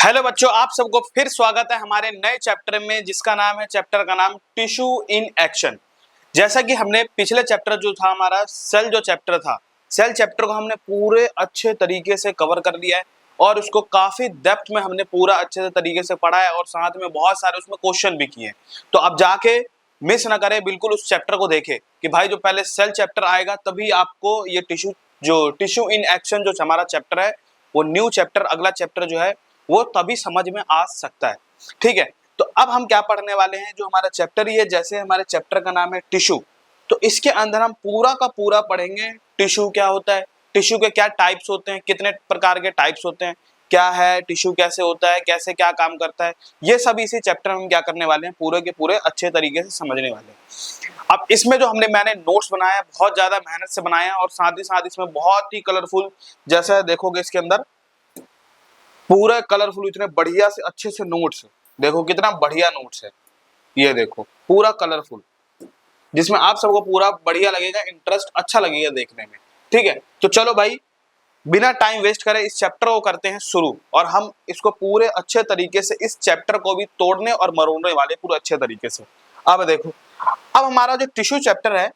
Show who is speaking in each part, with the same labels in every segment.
Speaker 1: Hello बच्चों, आप सबको फिर स्वागत है हमारे नए चैप्टर में, जिसका नाम है चैप्टर का नाम टिश्यू इन एक्शन। जैसा कि हमने पिछले चैप्टर जो था हमारा सेल जो चैप्टर था, सेल चैप्टर को हमने पूरे अच्छे तरीके से कवर कर लिया है और उसको काफी डेप्थ में हमने पूरा अच्छे से तरीके से पढ़ा है और साथ में बहुत सारे उसमें क्वेश्चन भी किए। तो अब जाके मिस ना करें, बिल्कुल उस चैप्टर को देखें कि भाई जो पहले सेल चैप्टर आएगा तभी आपको ये टिश्यू इन एक्शन जो हमारा चैप्टर है, वो न्यू चैप्टर अगला चैप्टर जो है वो तभी समझ में आ सकता है। ठीक है, तो अब हम क्या पढ़ने वाले हैं, जो हमारा चैप्टर ही है, जैसे हमारे चैप्टर का नाम है टिश्यू, तो इसके अंदर हम पूरा का पूरा पढ़ेंगे टिश्यू क्या होता है, टिश्यू के क्या टाइप्स होते हैं, कितने प्रकार के टाइप्स होते हैं, क्या है टिश्यू, कैसे होता है, कैसे क्या काम करता है, ये सब इसी चैप्टर में हम क्या करने वाले हैं, पूरे के पूरे अच्छे तरीके से समझने वाले हैं। अब इसमें जो मैंने नोट्स बनाया है, बहुत ज्यादा मेहनत से बनाया और साथ ही साथ इसमें बहुत ही कलरफुल, जैसा देखोगे इसके अंदर पूरा कलरफुल, इतने बढ़िया से अच्छे से नोट्स, देखो कितना बढ़िया नोट्स है, ये देखो पूरा कलरफुल, जिसमें आप सबको पूरा बढ़िया लगेगा, इंटरेस्ट अच्छा लगेगा देखने में। ठीक है, तो चलो भाई बिना टाइम वेस्ट करे इस चैप्टर को करते हैं शुरू, और हम इसको पूरे अच्छे तरीके से इस चैप्टर को भी तोड़ने और मरोड़ने वाले पूरे अच्छे तरीके से। अब देखो, अब हमारा जो टिश्यू चैप्टर है,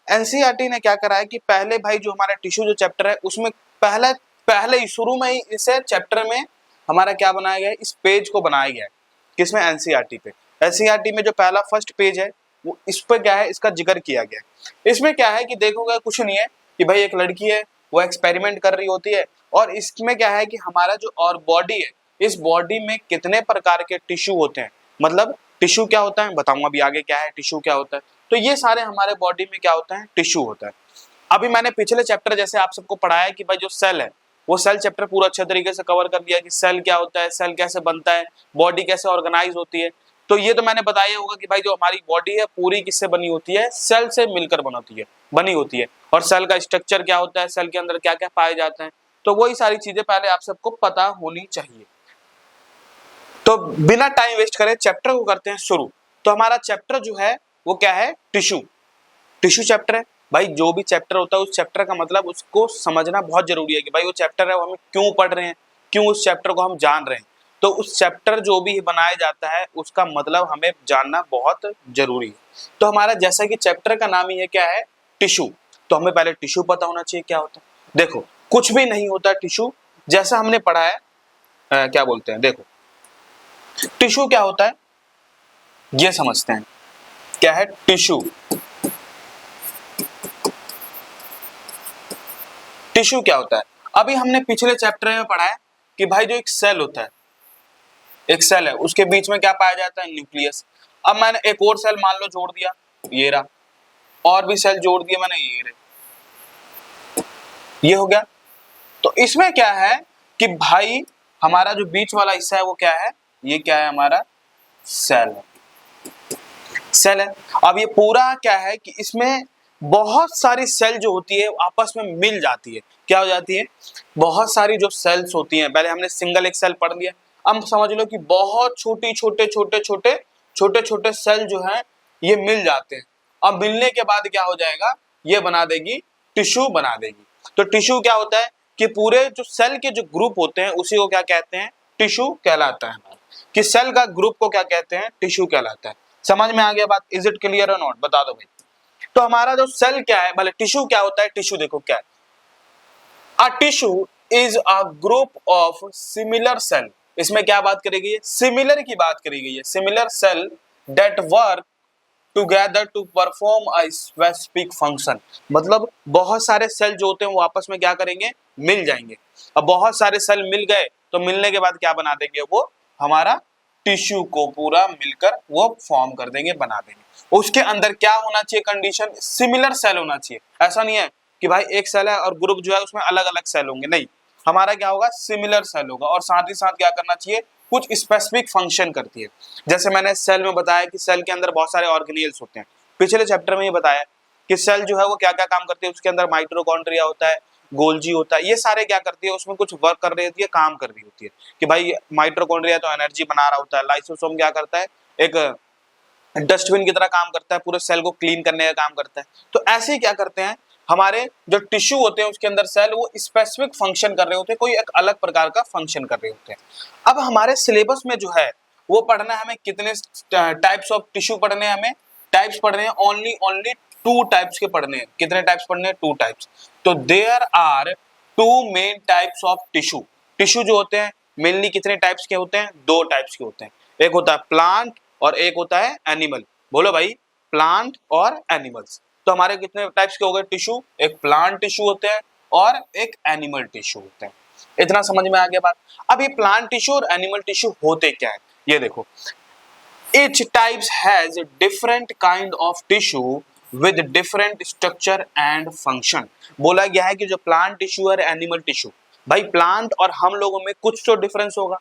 Speaker 1: एनसीईआरटी ने क्या करा है कि पहले भाई जो हमारा टिश्यू जो चैप्टर है उसमें पहले पहले ही शुरू में ही इसे चैप्टर में हमारा क्या बनाया गया है, इस पेज को बनाया गया है। किसमें? एनसीईआरटी पे। एनसीईआरटी में जो पहला फर्स्ट पेज है वो इस पे क्या है, इसका जिक्र किया गया है। इसमें क्या है कि देखोगे कुछ नहीं है कि भाई एक लड़की है, वो एक्सपेरिमेंट कर रही होती है, और इसमें क्या है कि हमारा जो और बॉडी है, इस बॉडी में कितने प्रकार के टिश्यू होते हैं, मतलब टिश्यू क्या होता है बताऊंगा अभी आगे, क्या है टिश्यू क्या होता है। तो ये सारे हमारे बॉडी में क्या होता है, टिश्यू होता है। अभी मैंने पिछले चैप्टर जैसे आप सबको पढ़ाया कि भाई जो सेल है, वो सेल चैप्टर पूरा अच्छे तरीके से कवर कर दिया कि सेल क्या होता है, सेल कैसे बनता है, बॉडी कैसे ऑर्गेनाइज होती है। तो ये तो मैंने बताया होगा कि भाई जो हमारी बॉडी है पूरी किससे बनी होती है, सेल से मिलकर बनी होती है, और सेल का स्ट्रक्चर क्या होता है, सेल के अंदर क्या क्या पाए जाते हैं, तो वही सारी चीजें पहले आप सबको पता होनी चाहिए। तो बिना टाइम वेस्ट करे चैप्टर को करते हैं शुरू। तो हमारा चैप्टर जो है वो क्या है, टिश्यू। टिश्यू चैप्टर है भाई, जो भी चैप्टर होता है उस चैप्टर का मतलब उसको समझना बहुत जरूरी है कि भाई वो चैप्टर है वो हम क्यों पढ़ रहे हैं, क्यों उस चैप्टर को हम जान रहे हैं। तो उस चैप्टर जो भी बनाया जाता है उसका मतलब हमें जानना बहुत जरूरी है। तो हमारा जैसा कि चैप्टर का नाम ही है क्या है, टिश्यू, तो हमें पहले टिश्यू पता होना चाहिए क्या होता है। देखो कुछ भी नहीं होता टिश्यू, जैसा हमने पढ़ा है क्या बोलते हैं, देखो टिश्यू क्या होता है ये समझते हैं, क्या है टिश्यू। टिश्यू क्या होता है, अभी हमने पिछले चैप्टर में पढ़ा है कि भाई जो एक सेल होता है, एक सेल है उसके बीच में क्या पाया जाता है, न्यूक्लियस। अब मैंने एक और सेल मान लो जोड़ दिया, ये रहा, और भी सेल जोड़ दिया मैंने, ये रहे, ये हो गया। तो इसमें क्या है कि भाई हमारा जो बीच वाला हिस्सा है वो क्या है, ये क्या है, हमारा सेल है, सेल है। अब ये पूरा क्या है कि इसमें बहुत सारी सेल जो होती है आपस में मिल जाती है, क्या हो जाती है, बहुत सारी जो सेल्स होती हैं, पहले हमने सिंगल एक सेल पढ़ लिया, अब समझ लो कि बहुत छोटे छोटे सेल जो हैं ये मिल जाते हैं। अब मिलने के बाद क्या हो जाएगा, ये बना देगी टिश्यू बना देगी। तो टिश्यू क्या होता है कि पूरे जो सेल के जो ग्रुप होते हैं उसी को क्या कहते हैं, टिश्यू कहलाता है। कि सेल का ग्रुप को क्या कहते हैं, टिश्यू कहलाता है। समझ में आ गया बात, इज इट क्लियर और नॉट, बता दो भाई। तो हमारा जो सेल क्या है, भले टिश्यू क्या होता है, टिश्यू देखो क्या है, a tissue is a group of similar cell. इसमें क्या बात करी गई है, सिमिलर की बात करी गई है, similar cell that work together to perform a specific function. मतलब बहुत सारे सेल जो होते हैं वो आपस में क्या करेंगे, मिल जाएंगे। अब बहुत सारे सेल मिल गए तो मिलने के बाद क्या बना देंगे, वो हमारा टिश्यू को पूरा मिलकर वो फॉर्म कर देंगे, बना देंगे। उसके अंदर क्या होना चाहिए कंडीशन, सिमिलर सेल होना चाहिए। ऐसा नहीं है कि भाई एक सेल है और ग्रुप जो है उसमें अलग अलग सेल होंगे, नहीं, हमारा क्या होगा, सिमिलर सेल होगा। और साथ ही साथ क्या करना चाहिए, कुछ स्पेसिफिक फंक्शन करती है। जैसे मैंने सेल में बताया कि सेल के अंदर बहुत सारे ऑर्गेनेल्स होते हैं, पिछले चैप्टर में ये बताया कि सेल जो है वो क्या क्या काम करती है, उसके अंदर माइटोकॉन्ड्रिया होता है, गोल्जी होता है, ये सारे क्या करती है, उसमें कुछ वर्क कर रही होती है, काम कर रही होती है। कि भाई माइटोकॉन्ड्रिया तो एनर्जी बना रहा होता है, लाइसोसोम क्या करता है, एक डस्टबिन की तरह काम करता है, पूरे सेल को क्लीन करने का काम करता है। तो ऐसे ही क्या करते हैं हमारे जो टिश्यू होते हैं उसके अंदर सेल वो स्पेसिफिक फंक्शन कर रहे होते हैं, कोई एक अलग प्रकार का फंक्शन कर रहे होते हैं। अब हमारे सिलेबस में जो है वो पढ़ना है हमें कितने टाइप्स ऑफ टिश्यू पढ़ने हैं, हमें टाइप्स पढ़ने हैं ओनली 2 टाइप्स के पढ़ने हैं। कितने टाइप्स पढ़ने हैं? 2 टाइप्स। तो there are 2 main types of tissue. Tissue जो होते हैं मेनली कितने टाइप्स के होते हैं? 2 टाइप्स के होते हैं। एक होता है प्लांट और एक होता है एनिमल। बोलो भाई, प्लांट और एनिमल्स। तो हमारे कितने टाइप्स के हो गए टिश्यू? एक प्लांट टिश्यू होते हैं और एक एनिमल टिश्यू होते हैं। इतना समझ में आ गया बात। अब ये प्लांट टिश्यू और एनिमल टिश्यू होते क्या है ये देखो। Each types has a different kind of tissue with different structure and function। बोला गया है कि जो प्लांट टिश्यू और एनिमल टिश्यू, भाई प्लांट और हम लोगों में कुछ तो डिफरेंस होगा,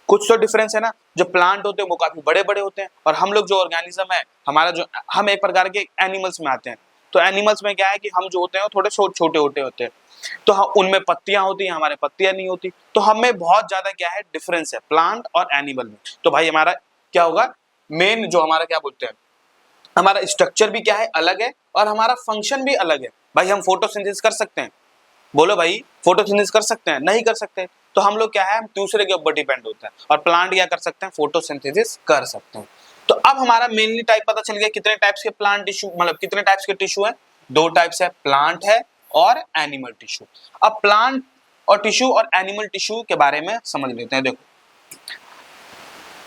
Speaker 1: कुछ तो डिफरेंस है ना। जो प्लांट होते हैं वो काफी बड़े बड़े होते हैं और हम लोग जो ऑर्गेनिज्म है हमारा, जो हम एक प्रकार के एनिमल्स में आते हैं। तो एनिमल्स में क्या है कि हम जो होते हैं वो थोड़े छोटे छोटे होते हैं। तो उनमें पत्तियां होती हैं, हमारे पत्तियां नहीं होती। तो हमें बहुत ज्यादा क्या है डिफरेंस है प्लांट और एनिमल में। तो भाई हमारा क्या होगा, मेन जो हमारा क्या बोलते हैं, हमारा स्ट्रक्चर भी क्या है अलग है और हमारा फंक्शन भी अलग है। भाई हम फोटोसिंथेसिस कर सकते हैं? बोलो भाई, फोटोसिंथेसिस कर सकते हैं? नहीं कर सकते। तो हम लोग क्या है, हम दूसरे के ऊपर डिपेंड होते हैं। और प्लांट क्या कर सकते हैं? फोटोसिंथेसिस कर सकते हैं। तो अब हमारा मेनली टाइप पता चल गया कितने टाइप्स के प्लांट टिश्यू, मतलब कितने टाइप्स के टिश्यू है? 2 टाइप्स है, प्लांट है और एनिमल टिश्यू। अब प्लांट और टिश्यू और एनिमल टिश्यू के बारे में समझ लेते हैं। देखो,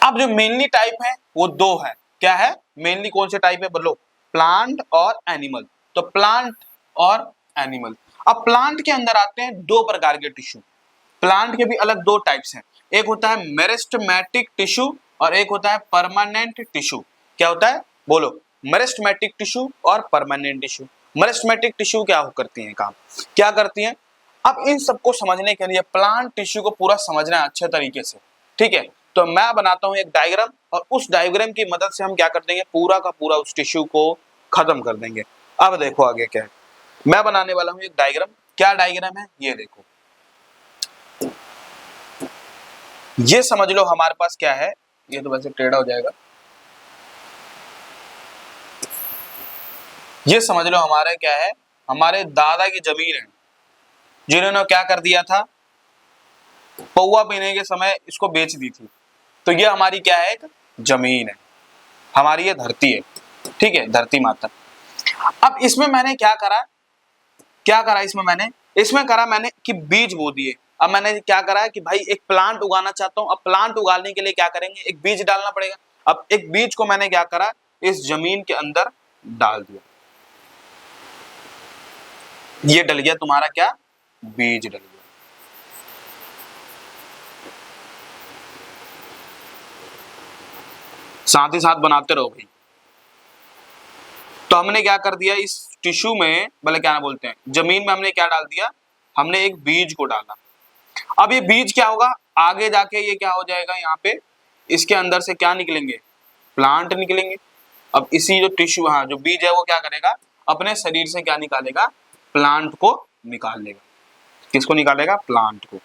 Speaker 1: अब जो मेनली टाइप है वो 2 है। क्या है मेनली? कौन से टाइप है बोलो? प्लांट और एनिमल। तो प्लांट और एनिमल। अब प्लांट के अंदर आते हैं 2 प्रकार के टिश्यू। प्लांट के भी अलग 2 टाइप्स हैं। एक होता है मेरिस्टेमेटिक टिश्यू और एक होता है परमानेंट टिश्यू। क्या होता है बोलो? मेरिस्टेमेटिक टिश्यू और परमानेंट टिश्यू। मेरिस्टेमेटिक टिश्यू क्या करती हैं, काम क्या करती हैं? अब इन सबको समझने के लिए प्लांट टिश्यू को पूरा समझना है अच्छे तरीके से, ठीक है। तो मैं बनाता हूं एक डायग्राम और उस डायग्राम की मदद से हम क्या कर देंगे, पूरा का पूरा उस टिश्यू को खत्म कर देंगे। अब देखो आगे क्या है, मैं बनाने वाला हूं एक डायग्राम। क्या डायग्राम है ये देखो, ये समझ लो हमारे पास क्या है। ये तो वैसे टेढ़ा हो जाएगा। ये समझ लो हमारे क्या है, हमारे दादा की जमीन है जिन्होंने क्या कर दिया था, पौवा पीने के समय इसको बेच दी थी। तो ये हमारी क्या है, एक जमीन है, हमारी ये धरती है, ठीक है, धरती माता। अब इसमें मैंने क्या करा, इसमें करा मैंने कि बीज बो दिए। अब मैंने क्या करा है कि भाई एक प्लांट उगाना चाहता हूं। अब प्लांट उगाने के लिए क्या करेंगे, एक बीज डालना पड़ेगा। अब एक बीज को मैंने क्या करा, इस जमीन के अंदर डाल दिया। ये डल गया तुम्हारा क्या, बीज डल गया। साथ ही साथ बनाते रहो भाई। तो हमने क्या कर दिया, इस टिश्यू में मतलब क्या बोलते हैं, जमीन में हमने क्या डाल दिया, हमने एक बीज को डाला। अब ये बीज क्या होगा, आगे जाके ये क्या हो जाएगा, यहाँ पे इसके अंदर से क्या निकलेंगे, प्लांट निकलेंगे। अब इसी जो टिश्यू, हाँ जो बीज है वो क्या करेगा, अपने शरीर से क्या निकालेगा, प्लांट को निकाल लेगा। किसको निकालेगा, प्लांट को।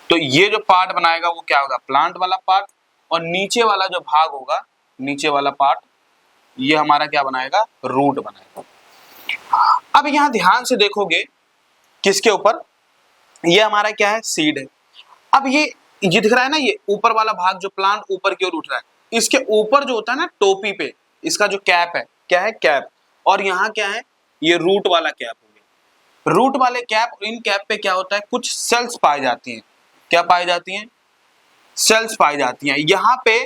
Speaker 1: तो ये जो पार्ट बनाएगा वो क्या होगा, प्लांट वाला पार्ट। और नीचे वाला जो भाग होगा, नीचे वाला पार्ट, ये हमारा क्या बनाएगा, रूट बनाएगा। अब यहाँ ध्यान से देखोगे किसके ऊपर, ये हमारा क्या है, सीड है। अब ये दिख रहा है ना, ये ऊपर वाला भाग जो प्लांट ऊपर की ओर उठ रहा है, इसके ऊपर जो होता है ना टोपी पे, इसका जो कैप है, क्या है, कैप। और यहाँ क्या है, ये रूट वाला कैप हो गया। रूट वाले कैप, इन कैप पे क्या होता है, कुछ सेल्स पाई जाती हैं। क्या पाई जाती हैं, सेल्स पाई जाती हैं। यहाँ पे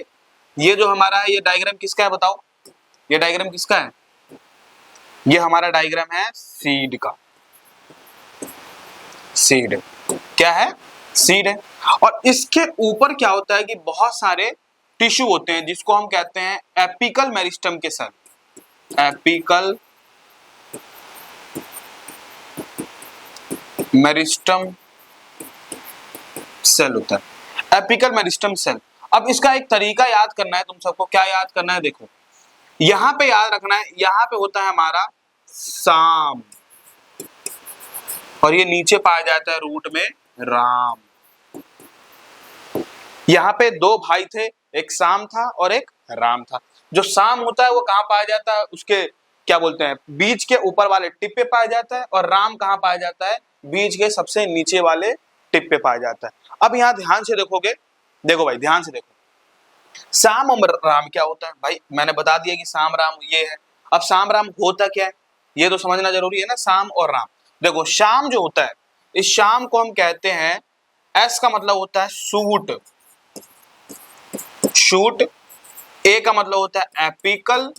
Speaker 1: ये जो हमारा है, ये डायग्राम किसका है बताओ, ये डायग्राम किसका है, ये हमारा डायग्राम है सीड का। सीड क्या है, सीड है। और इसके ऊपर क्या होता है कि बहुत सारे टिश्यू होते हैं जिसको हम कहते हैं एपिकल मेरिस्टम के सेल। एपिकल मेरिस्टम सेल होता है, एपिकल मेरिस्टम सेल। अब इसका एक तरीका याद करना है तुम सबको। क्या याद करना है, देखो यहां पे याद रखना है, यहां पे होता है हमारा साम और ये नीचे पाया जाता है रूट में राम। यहाँ पे 2 भाई थे, एक साम था और एक राम था। जो साम होता है वो कहाँ पाया जाता है, उसके क्या बोलते हैं, बीज के ऊपर वाले टिप पे पाया जाता है, और राम कहाँ पाया जाता है, बीज के सबसे नीचे वाले टिप पे पाया जाता है। अब यहाँ ध्यान से देखोगे, देखो भाई ध्यान से देखो, साम और राम क्या होता है भाई, मैंने बता दिया कि साम राम ये है। अब साम राम होता क्या है ये तो समझना जरूरी है ना, साम और राम। देखो शाम जो होता है, इस शाम को हम कहते हैं, एस का मतलब होता है शूट, शूट, ए का मतलब होता है एपिकल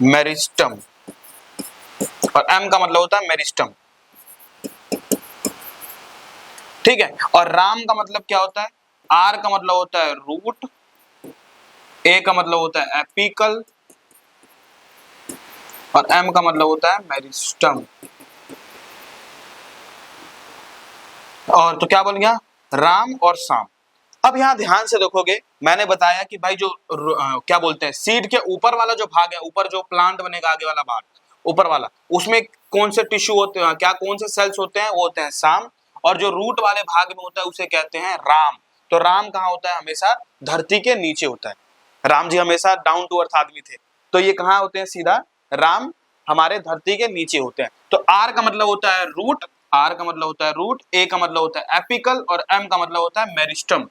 Speaker 1: मेरिस्टम, और एम का मतलब होता है मेरिस्टम, ठीक है। और राम का मतलब क्या होता है, आर का मतलब होता है रूट, ए का मतलब होता है एपिकल, और एम का मतलब होता है मेरिस्टम। और तो क्या बन गया, राम और शाम। अब यहां ध्यान से देखोगे, मैंने बताया कि भाई जो क्या बोलते हैं, सीड के ऊपर वाला जो भाग है, ऊपर जो प्लांट बनेगा आगे वाला भाग ऊपर वाला, उसमें कौन से टिश्यू होते हैं, क्या कौन से सेल्स होते हैं, वो होते हैं शाम। और जो रूट वाले भाग में होता है उसे कहते हैं राम। तो राम कहाँ होता है, हमेशा धरती के नीचे होता है। राम जी हमेशा डाउन टू अर्थ आदमी थे, तो ये कहाँ होते हैं, सीधा राम हमारे धरती के नीचे होते हैं। तो आर का मतलब होता है रूट, आर का मतलब होता है रूट, ए का मतलब होता है एपिकल, और एम का मतलब होता है मेरिस्टम।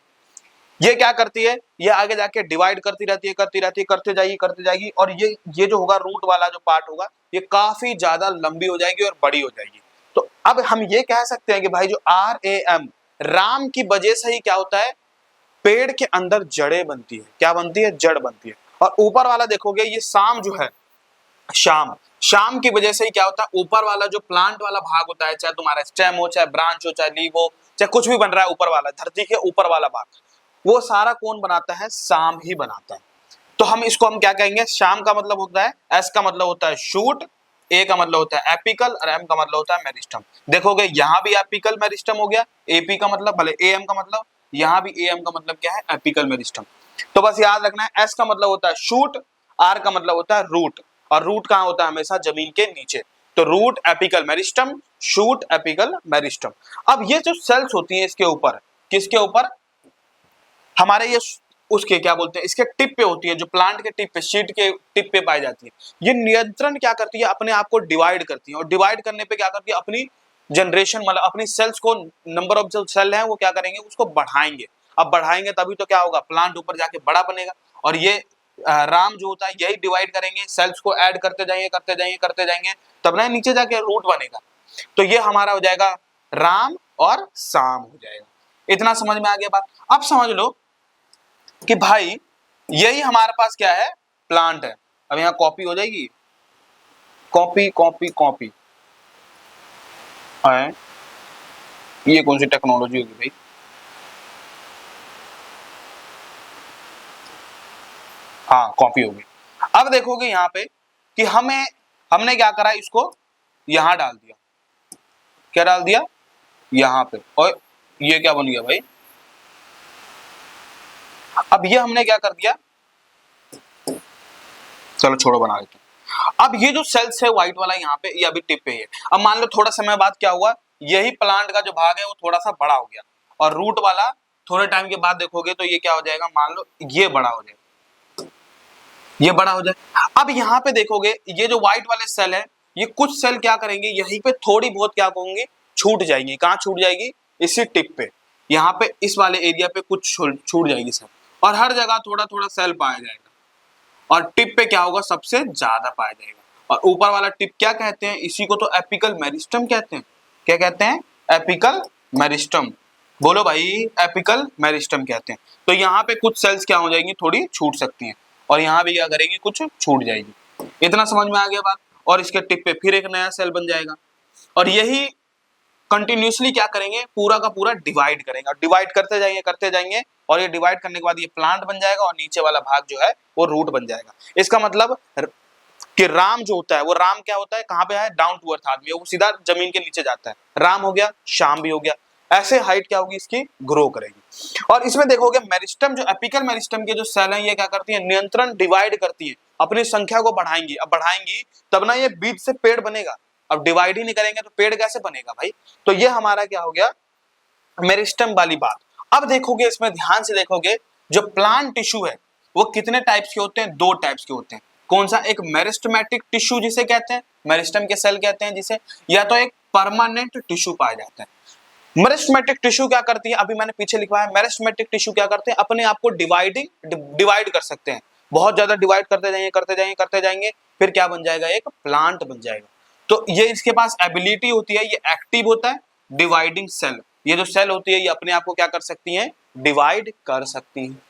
Speaker 1: ये क्या करती है, ये आगे जाके डिवाइड करती रहती है, करती रहती है, करते जाएगी, और ये जो होगा रूट वाला जो पार्ट होगा, ये काफी ज्यादा लंबी हो जाएगी और बड़ी हो जाएगी। तो अब हम ये कह सकते हैं कि भाई जो आर ए एम, राम की वजह से ही क्या होता है, पेड़ के अंदर जड़ें बनती है, क्या बनती है, जड़ बनती है। और ऊपर वाला देखोगे, ये शाम जो है, शाम, शाम की वजह से ही क्या होता है, ऊपर वाला जो प्लांट वाला भाग होता है, चाहे तुम्हारा स्टेम हो, चाहे ब्रांच हो, चाहे लीव हो, चाहे कुछ भी बन रहा है ऊपर वाला, धरती के ऊपर वाला भाग, वो सारा कौन बनाता है, शाम ही बनाता है। तो हम इसको हम क्या कहेंगे, शाम का मतलब होता है, एस का मतलब होता है शूट, ए का मतलब होता है एपिकल, और एम का मतलब होता है मेरिस्टम। देखोगे यहां भी एपिकल मेरिस्टम हो गया, एपी का मतलब भले ए एम का मतलब, यहां भी ए एम का मतलब क्या है, एपिकल मेरिस्टम। तो बस याद रखना है, एस का मतलब होता है शूट, आर का मतलब होता है रूट, और रूट कहां होता है, हमेशा जमीन के नीचे। तो root apical meristem, shoot apical meristem. अब ये जो सेल्स होती हैं इसके ऊपर, किसके ऊपर, हमारे ये उसके क्या बोलते हैं, इसके टिप पे होती है, जो प्लांट के टिप पे, शीट के टिप पे पाई जाती है। ये नियंत्रण क्या करती है, अपने आप को डिवाइड करती है, और डिवाइड करने पे क्या करती है, अपनी जनरेशन मतलब अपनी सेल्स को, नंबर ऑफ जो सेल है वो क्या करेंगे, उसको बढ़ाएंगे। अब बढ़ाएंगे तभी तो क्या होगा, प्लांट ऊपर जाके बड़ा बनेगा। और ये राम जो होता है यही डिवाइड करेंगे, सेल्स को ऐड करते जाएंगे, करते जाएंगे, तब ना नीचे जाके रूट बनेगा। तो ये हमारा हो जाएगा राम और शाम हो जाएगा। इतना समझ में आ गया बात। अब समझ लो कि भाई यही हमारे पास क्या है, प्लांट है। अब यहां कॉपी हो जाएगी, कॉपी कॉपी कॉपी है, ये कौन सी टेक्नोलॉजी होगी भाई, हाँ कॉपी होगी। अब देखोगे यहाँ पे कि हमने क्या करा, इसको यहां डाल दिया, क्या डाल दिया, यहां पे, और ये क्या बन गया भाई, अब ये हमने क्या कर दिया, चलो छोड़ो बना देते हैं। अब ये जो सेल्स है व्हाइट वाला यहाँ पे, ये अभी टिप पे है। अब मान लो थोड़ा समय बाद क्या हुआ, यही प्लांट का जो भाग है वो थोड़ा सा बड़ा हो गया, और रूट वाला थोड़े टाइम के बाद देखोगे तो ये क्या हो जाएगा, मान लो ये बड़ा हो जाएगा, ये बड़ा हो जाए। अब यहाँ पे देखोगे ये जो व्हाइट वाले सेल है, ये कुछ सेल क्या करेंगे, यहीं पे थोड़ी बहुत क्या होंगे, छूट जाएंगी। कहाँ छूट जाएगी, इसी टिप पे, यहाँ पे इस वाले एरिया पे कुछ छूट जाएगी सेल, और हर जगह थोड़ा थोड़ा सेल पाया जाएगा, और टिप पे क्या होगा, सबसे ज्यादा पाया जाएगा। और ऊपर वाला टिप क्या कहते हैं, इसी को तो एपिकल मेरिस्टम कहते हैं। क्या कहते हैं, एपिकल मेरिस्टम। बोलो भाई, एपिकल मेरिस्टम कहते हैं। तो यहाँ पे कुछ सेल्स क्या हो जाएंगी, थोड़ी छूट सकती हैं, और यहाँ भी क्या करेंगी, कुछ छूट जाएगी। इतना समझ में आ गया बात। और इसके टिप पे फिर एक नया सेल बन जाएगा, और यही कंटिन्यूसली क्या करेंगे, पूरा का पूरा डिवाइड करेंगे, और डिवाइड करते जाएंगे, और ये डिवाइड करने के बाद ये प्लांट बन जाएगा, और नीचे वाला भाग जो है वो रूट बन जाएगा। इसका मतलब कि राम जो होता है, वो राम क्या होता है, कहाँ पे है, डाउन टू अर्थ आदमी, वो सीधा जमीन के नीचे जाता है। राम हो गया, शाम भी हो गया, ऐसे हाइट क्या होगी इसकी, ग्रो करेगी। और इसमें देखोगे मेरिस्टम, जो एपिकल मेरिस्टम के जो सेल हैं, ये क्या करती है, नियंत्रण, डिवाइड करती है, अपनी संख्या को बढ़ाएंगी। अब बढ़ाएंगी तब ना ये बीज से पेड़ बनेगा। अब डिवाइड ही नहीं करेंगे तो पेड़ कैसे बनेगा भाई। तो ये हमारा क्या हो गया, मेरिस्टम वाली बात। अब देखोगे इसमें ध्यान से देखोगे, जो प्लांट टिश्यू है वो कितने टाइप्स के होते हैं, दो टाइप्स के होते हैं। कौन सा, एक मेरिस्टेमेटिक टिश्यू जिसे कहते हैं, मेरिस्टम के सेल कहते हैं जिसे, या तो एक परमानेंट टिश्यू पाया जाता है। मेरिस्टेमेटिक टिश्यू क्या करती है, अभी मैंने पीछे लिखा है, मेरिस्टेमेटिक टिश्यू क्या करते हैं, अपने आप को डिवाइड कर सकते हैं, बहुत ज्यादा डिवाइड करते जाएंगे, फिर क्या बन जाएगा, एक प्लांट बन जाएगा। तो ये इसके पास एबिलिटी होती है, ये एक्टिव होता है, डिवाइडिंग सेल, ये जो सेल होती है ये अपने आप को क्या कर सकती है, डिवाइड कर सकती है।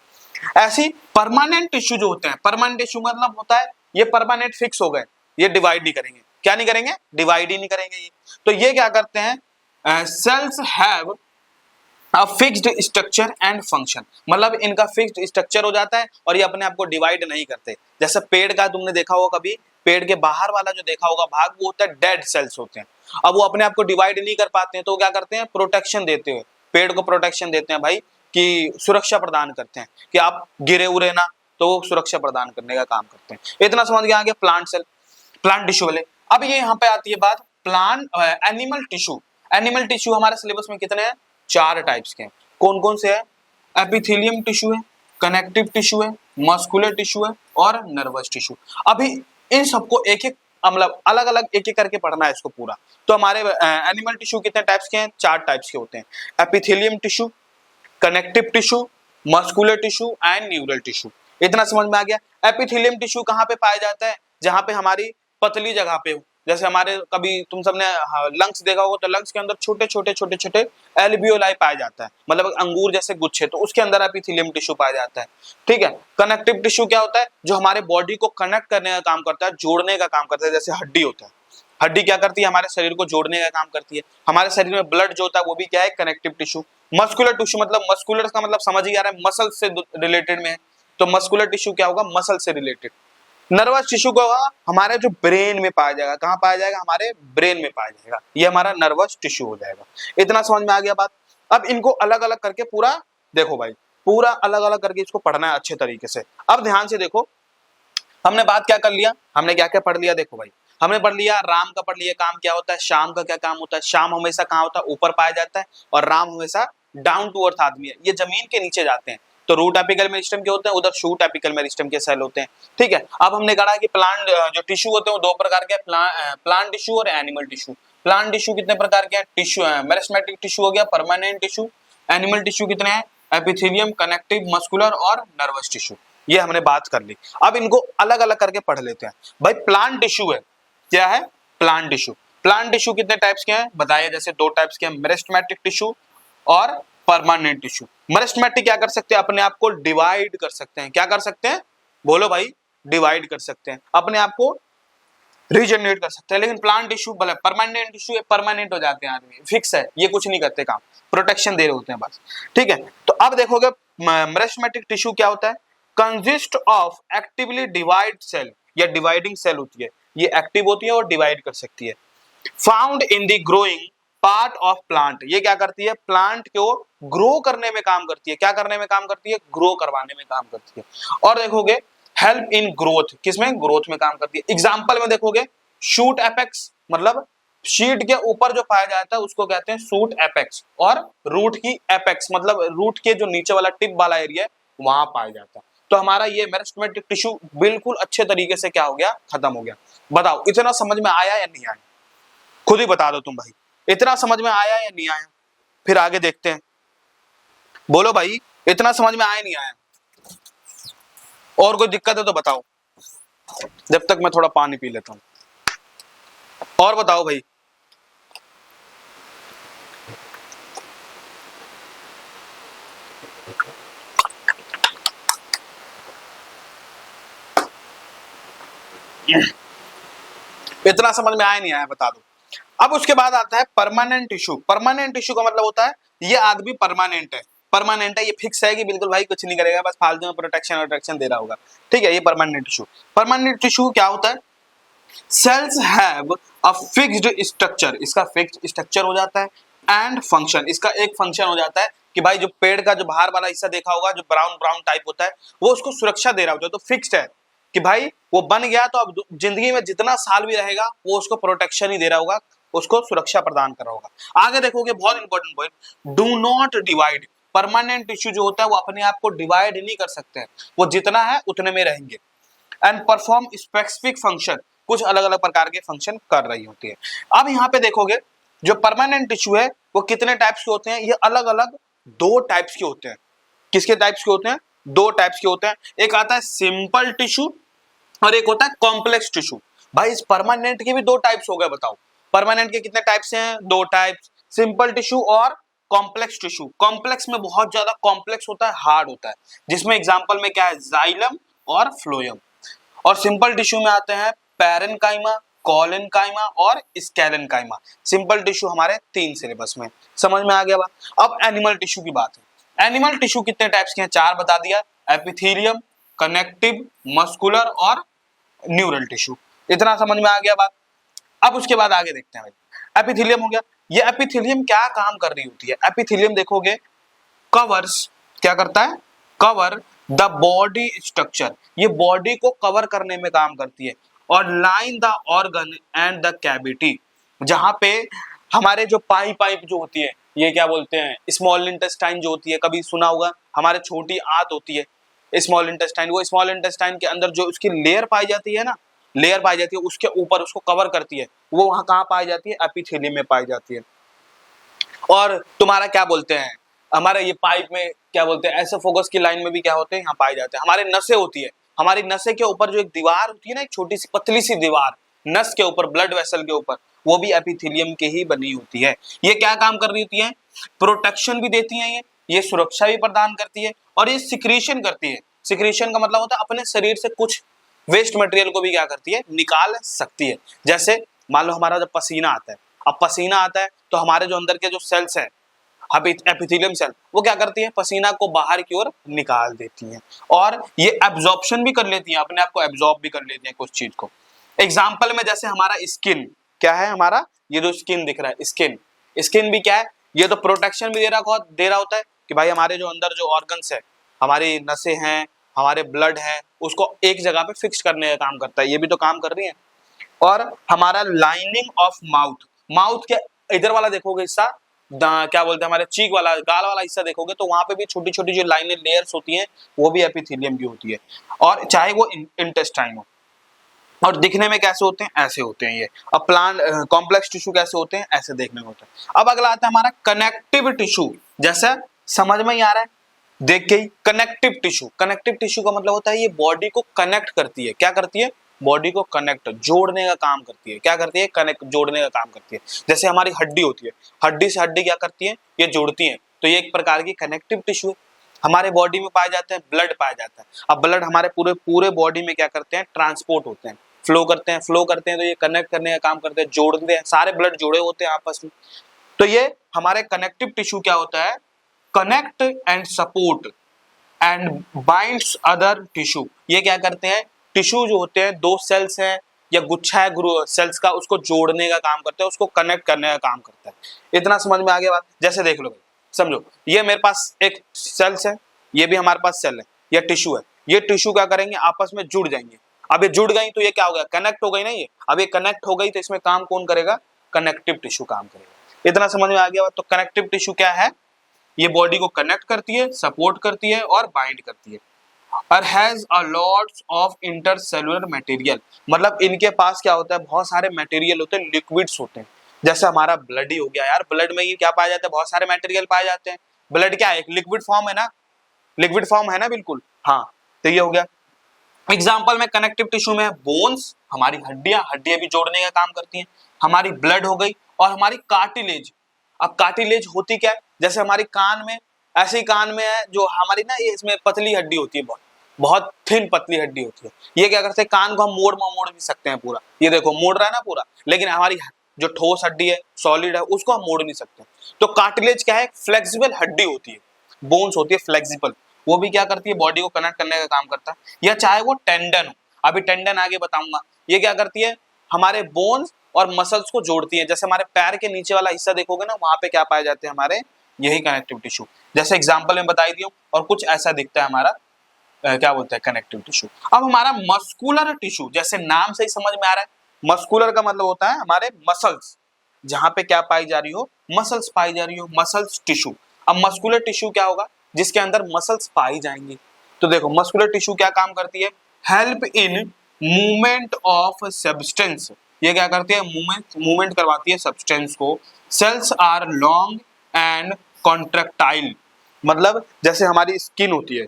Speaker 1: ऐसी परमानेंट टिश्यू जो होते हैं, परमानेंट टिश्यू मतलब होता है ये परमानेंट फिक्स हो गए, ये डिवाइड नहीं करेंगे, क्या नहीं करेंगे, डिवाइड ही नहीं करेंगे ये। तो ये क्या करते हैं, cells have a fixed structure and function, मतलब इनका फिक्स्ड स्ट्रक्चर हो जाता है और ये अपने आप को डिवाइड नहीं करते। जैसे पेड़ का तुमने देखा होगा कभी, पेड़ के बाहर वाला जो देखा होगा भाग, वो होता है डेड सेल्स होते हैं। अब वो अपने आप को डिवाइड नहीं कर पाते हैं तो क्या करते हैं, प्रोटेक्शन देते हुए पेड़ को प्रोटेक्शन देते हैं भाई, कि सुरक्षा प्रदान करते हैं कि आप गिरे उरे ना, तो वो सुरक्षा प्रदान करने का काम करते हैं। इतना समझ गया आगे प्लांट सेल, प्लांट टिश्यू वाले। अब ये यहाँ पे आती है बात plant animal tissue. Animal tissue हमारे सिलेबस में कितने हैं, 4 टाइप्स के हैं। कौन कौन से हैं, एपिथेलियम टिश्यू है, कनेक्टिव टिश्यू है, मस्कुलर टिश्यू है और नर्वस टिश्यू। अभी इन सबको एक एक मतलब अलग अलग एक एक करके पढ़ना है इसको पूरा। तो हमारे एनिमल टिश्यू कितने टाइप्स के हैं, 4 टाइप्स के होते हैं, epithelium tissue, connective tissue, muscular tissue and neural tissue. इतना समझ में आ गया। एपिथेलियम टिश्यू कहाँ पे पाया जाता है, जहाँ पे हमारी पतली जगह पे हो, जैसे हमारे कभी तुम सबने लंग्स देखा होगा, तो लंग्स के अंदर छोटे छोटे एल्वियोलाई पाया जाता है, मतलब अंगूर जैसे गुच्छे, तो उसके अंदर एपिथेलियम टिश्यू पाया जाता है। ठीक है। कनेक्टिव टिश्यू क्या होता है, जो हमारे बॉडी को कनेक्ट करने का काम करता है, जोड़ने का काम करता है, जैसे हड्डी होता है, हड्डी क्या करती है, हमारे शरीर को जोड़ने का काम करती है। हमारे शरीर में ब्लड जो होता है वो भी क्या है, कनेक्टिव टिश्यू। मस्कुलर टिश्यू मतलब मस्कुलर का मतलब समझ ही आ रहा है, मसल से रिलेटेड में है, तो मस्कुलर टिश्यू क्या होगा, मसल से रिलेटेड। नर्वस टिश्यू क्या होगा, हमारे जो ब्रेन में पाया जाएगा, कहाँ पाया जाएगा, हमारे ब्रेन में पाया जाएगा, ये हमारा नर्वस टिश्यू हो जाएगा। इतना समझ में आ गया बात। अब इनको अलग अलग करके पूरा देखो भाई, पूरा अलग अलग करके इसको पढ़ना है अच्छे तरीके से। अब ध्यान से देखो, हमने बात क्या कर लिया, हमने क्या क्या पढ़ लिया, देखो भाई हमने पढ़ लिया राम का, पढ़ लिया काम क्या होता है, शाम का क्या काम होता है, शाम हमेशा कहाँ होता है, ऊपर पाया जाता है, और राम हमेशा डाउन टू अर्थ आदमी है, ये जमीन के नीचे जाते हैं। तो रूट एपिकल मेरिस्टम के होते हैं, उधर शूट एपिकल मेरिस्टम के सेल होते हैं। ठीक है। अब हमने कहा कि प्लांट जो टिश्यू होते हैं वो 2 प्रकार के, प्लांट टिश्यू और एनिमल टिश्यू। प्लांट टिश्यू कितने प्रकार के हैं, टिश्यू मेरिस्टेमेटिक टिश्यू हो गया, परमानेंट टिश्यू। एनिमल टिश्यू कितने हैं, एपिथेलियम, कनेक्टिव, मस्कुलर और नर्वस टिश्यू। ये हमने बात कर ली। अब इनको अलग अलग करके पढ़ लेते हैं भाई। प्लांट टिश्यू है, क्या है, प्लांट टिश्यू। प्लांट टिश्यू कितने टाइप्स के हैं बताइए, जैसे 2 टाइप्स के हैं, मेरिस्टेमेटिक टिश्यू और परमानेंट टिश्यू। मेरिस्टेमेटिक क्या कर सकते हैं, अपने आप को डिवाइड कर सकते हैं, क्या कर सकते हैं, बोलो भाई, डिवाइड कर सकते हैं, अपने आप को रीजनरेट कर सकते हैं। लेकिन प्लांट टिश्यू मतलब परमानेंट टिश्यू है, परमानेंट हो जाते हैं, आदमी फिक्स है, ये कुछ नहीं करते काम, प्रोटेक्शन दे रहे होते हैं बस। ठीक है। तो अब देखोगे मेरिस्टेमेटिक टिश्यू क्या होता है, consist of actively divide cell, या डिवाइडिंग सेल होती है, ये एक्टिव होती है और डिवाइड कर सकती है। Found in the growing part of plant, ये क्या करती है, प्लांट को ग्रो करने में काम करती है, क्या करने में काम करती है, ग्रो करवाने में काम करती है। और देखोगे हेल्प इन ग्रोथ, किसमें, ग्रोथ में काम करती है। एग्जांपल में देखोगे शूट एपेक्स, मतलब शीट के ऊपर जो पाया जाता है उसको कहते हैं शूट एपेक्स, और रूट की एपेक्स मतलब रूट के जो नीचे वाला टिप वाला एरिया है वहां पाया जाता है। तो हमारा ये मेरिस्टेमेटिक टिश्यू बिल्कुल अच्छे तरीके से क्या हो गया, खत्म हो गया। बताओ इतना समझ में आया या नहीं आया, खुद ही बता दो तुम भाई, इतना समझ में आया या नहीं आया, फिर आगे देखते हैं। बोलो भाई, इतना समझ में आया नहीं आया, और कोई दिक्कत है तो बताओ, जब तक मैं थोड़ा पानी पी लेता हूं। और बताओ भाई, इतना समझ में आया नहीं आया, बता दो। अब उसके बाद आता है परमानेंट टिश्यू। परमानेंट टिश्यू का मतलब होता है ये आदमी परमानेंट है, परमानेंट है, ये फिक्स है कि बिल्कुल भाई कुछ नहीं करेगा, बस फालतू में प्रोटेक्शन दे रहा होगा। ठीक है, ये परमानेंट टिश्यू। परमानेंट टिश्यू क्या होता है, cells have a fixed structure, इसका फिक्स्ड स्ट्रक्चर हो जाता है, एंड फंक्शन, इसका एक फंक्शन हो जाता है कि भाई जो पेड़ का जो बाहर वाला हिस्सा देखा होगा जो ब्राउन ब्राउन टाइप होता है, वो उसको सुरक्षा दे रहा होता है, तो फिक्स्ड है कि भाई वो बन गया तो अब जिंदगी में जितना साल भी रहेगा वो उसको प्रोटेक्शन ही दे रहा होगा, उसको सुरक्षा प्रदान कर रहा होगा। आगे देखोगे बहुत important point, do not divide. Permanent tissue जो होता है वो अपने आप को डिवाइड नहीं कर सकते हैं, वो जितना है उतने में रहेंगे। एंड परफॉर्म स्पेसिफिक फंक्शन, कुछ अलग अलग प्रकार के फंक्शन कर रही होती है। अब यहाँ पे देखोगे जो परमानेंट टिश्यू है वो कितने टाइप्स के होते हैं, ये अलग अलग दो टाइप्स के होते हैं। किसके टाइप्स के होते हैं? दो टाइप्स के होते हैं। एक आता है सिंपल टिश्यू और एक होता है कॉम्प्लेक्स टिश्यू। भाई इस परमानेंट के भी दो टाइप्स हो गए, बताओ परमानेंट के कितने टाइप्स हैं? दो टाइप्स, सिंपल टिश्यू और कॉम्प्लेक्स टिश्यू। कॉम्प्लेक्स में बहुत ज्यादा कॉम्प्लेक्स होता है, हार्ड होता है, जिसमें एग्जांपल में क्या है? जाइलम और फ्लोएम। और सिंपल टिश्यू में आते हैं पैरेन्काइमा, कोलेनकाइमा और स्केलेनकाइमा। सिंपल टिश्यू हमारे 3 सिलेबस में, समझ में आ गया बात। अब एनिमल टिश्यू की बात है। एनिमल टिश्यू कितने टाइप्स के हैं? 4 बता दिया, एपिथेलियम, कनेक्टिव, मस्कुलर और न्यूरल टिश्यू। इतना समझ में आ गया बात। अब उसके बाद आगे देखते हैं भाई। एपिथेलियम हो गया। ये एपिथेलियम क्या काम कर रही होती है? एपिथेलियम देखोगे कवर्स, क्या करता है? कवर द बॉडी स्ट्रक्चर, ये बॉडी को कवर करने में काम करती है। और line the organ and the cavity, जहां पे हमारे जो पाइप जो होती है, ये क्या बोलते हैं? स्मॉल इंटेस्टाइन जो होती है, कभी सुना होगा, हमारे छोटी आंत होती है स्मॉल इंटेस्टाइन। वो स्मॉल इंटेस्टाइन के अंदर जो उसकी लेयर पाई जाती है ना, लेयर पाई जाती है, उसके ऊपर उसको कवर करती है, वो वहां कहाँ पाई जाती है? एपिथेलियम में पाई जाती है। और तुम्हारा क्या बोलते हैं, हमारे ये पाइप में क्या बोलते हैं, एसोफेगस की लाइन में भी क्या होते हैं? यहाँ पाए जाते हैं। हमारे नसें होती है, हमारी नसें के ऊपर जो एक दीवार होती है ना, एक छोटी सी पतली सी दीवार नस के ऊपर, ब्लड वेसल के ऊपर, वो भी एपिथेलियम के ही बनी होती है। ये क्या काम कर रही होती है? प्रोटेक्शन भी देती है, ये सुरक्षा भी प्रदान करती है और ये सिक्रीशन करती है। सिक्रीशन का मतलब होता है अपने शरीर से कुछ वेस्ट मटेरियल को भी क्या करती है? निकाल सकती है। जैसे मान लो हमारा जब पसीना आता है, अब पसीना आता है तो हमारे जो अंदर के जो सेल्स हैं, एपिथेलियम सेल, वो क्या करती है? पसीना को बाहर की ओर निकाल देती हैं और ये एब्जॉर्प्शन भी कर लेती हैं, अपने आप को एब्जॉर्ब भी कर लेती हैं कुछ चीज को। एग्जाम्पल में जैसे हमारा स्किन क्या है? हमारा ये जो स्किन दिख रहा है, स्किन, स्किन भी क्या है? ये तो प्रोटेक्शन भी दे रहा होता है कि भाई हमारे जो अंदर जो ऑर्गन्स है, हमारी नसें हैं, हमारे ब्लड है, उसको एक जगह पे फिक्स करने का काम करता है, ये भी तो काम कर रही है। और हमारा लाइनिंग ऑफ माउथ, माउथ के इधर वाला देखोगे हिस्सा, क्या बोलते हैं, हमारे चीक वाला, गाल वाला हिस्सा देखोगे तो वहां पे भी छोटी छोटी जो लाइनें, लेयर्स होती हैं, वो भी एपिथेलियम की होती है। और चाहे वो इंटेस्टाइन हो। और दिखने में कैसे होते हैं? ऐसे होते हैं ये। अब प्लांट कॉम्प्लेक्स टिश्यू कैसे होते हैं? ऐसे देखने में होता है। अब अगला आता है हमारा कनेक्टिव टिश्यू। जैसा समझ में ही आ रहा है देख के ही, कनेक्टिव टिश्यू। कनेक्टिव टिश्यू का मतलब होता है ये बॉडी को कनेक्ट करती है। क्या करती है? बॉडी को कनेक्ट, जोड़ने का काम करती है। क्या करती है? कनेक्ट, जोड़ने का काम करती है। जैसे हमारी हड्डी होती है, हड्डी से हड्डी क्या करती है? ये जोड़ती है, तो ये एक प्रकार की कनेक्टिव टिश्यू है। हमारे बॉडी में पाए जाते हैं, ब्लड पाया जाता है। अब ब्लड हमारे पूरे पूरे बॉडी में क्या करते हैं? ट्रांसपोर्ट होते हैं, फ्लो करते हैं, फ्लो करते हैं, तो ये कनेक्ट करने का काम करते हैं, जोड़ते हैं, सारे ब्लड जुड़े होते हैं आपस में। तो ये हमारे कनेक्टिव टिश्यू क्या होता है? Connect and support and binds other tissue. ये क्या करते हैं? टिश्यू जो होते हैं, दो सेल्स हैं या गुच्छा है सेल्स का, उसको जोड़ने का काम करते हैं, उसको कनेक्ट करने का काम करता है। इतना समझ में आ गया बात? जैसे देख लो भाई, समझो ये मेरे पास एक सेल्स है, ये भी हमारे पास सेल है, ये टिश्यू है। ये टिश्यू क्या करेंगे? आपस में जुड़ जाएंगे। अब ये जुड़ गई तो ये क्या हो गया? कनेक्ट हो गई ना ये। अब ये कनेक्ट हो गई तो इसमें काम कौन करेगा? कनेक्टिव टिश्यू काम करेगा। इतना समझ में आ गया बात? तो कनेक्टिव टिश्यू क्या है? ये बॉडी को कनेक्ट करती है, सपोर्ट करती है और बाइंड करती है। और has a lots of intercellular material, मतलब इनके पास क्या होता है? बहुत सारे मटेरियल होते हैं, लिक्विड्स होते हैं। जैसे हमारा ब्लड ही हो गया यार, ब्लड में ये क्या पाया जाता है? बहुत सारे मटेरियल पाए जाते हैं। ब्लड क्या है? एक लिक्विड फॉर्म है ना, लिक्विड फॉर्म है ना, बिल्कुल। हाँ, तो ये हो गया एग्जाम्पल में। कनेक्टिव टिश्यू में बोन्स, हमारी हड्डियां, हड्डियां भी जोड़ने का काम करती हैं। हमारी ब्लड हो गई और हमारी कार्टिलेज। अब कार्टिलेज होती क्या है? जैसे हमारी कान में, ऐसे ही कान में है जो हमारी ना, ये इसमें पतली हड्डी होती है, बहुत बहुत थिन पतली हड्डी होती है। ये क्या करते हैं? कान को हम मोड़ भी सकते हैं पूरा, ये देखो मोड़ रहा है ना पूरा, लेकिन हमारी जो ठोस हड्डी है, सॉलिड है, उसको हम मोड़ नहीं सकते। तो कार्टिलेज क्या है? फ्लेक्सिबल हड्डी होती है, बोन्स होती है फ्लेक्सिबल, वो भी क्या करती है? बॉडी को कनेक्ट करने का काम करता है। या चाहे वो टेंडन हो, अभी टेंडन आगे बताऊंगा, ये क्या करती है? हमारे बोन्स और मसल्स को जोड़ती है। जैसे हमारे पैर के नीचे वाला हिस्सा देखोगे ना, वहां पे क्या पाए जाते हैं? हमारे यही कनेक्टिव टिश्यू। जैसे एग्जांपल में बताई दिया, और कुछ ऐसा दिखता है हमारा क्या बोलते हैं? Connective tissue. अब हमारा मस्कुलर टिश्यू, जैसे नाम से ही समझ में आ रहा है, मस्कुलर का मतलब होता है हमारे मसल्स, जहां पे क्या पाई जा रही हो? मसल्स पाई जा रही हो, मसल्स टिश्यू। अब मस्कुलर टिश्यू क्या होगा? जिसके अंदर मसल्स पाई जाएंगी। तो देखो मस्कुलर टिश्यू क्या काम करती है? Help in movement of substance, ये क्या करती है, मूवमेंट करवाती है सब्सटेंस को। Cells are long and contractile, मतलब जैसे हमारी स्किन होती है,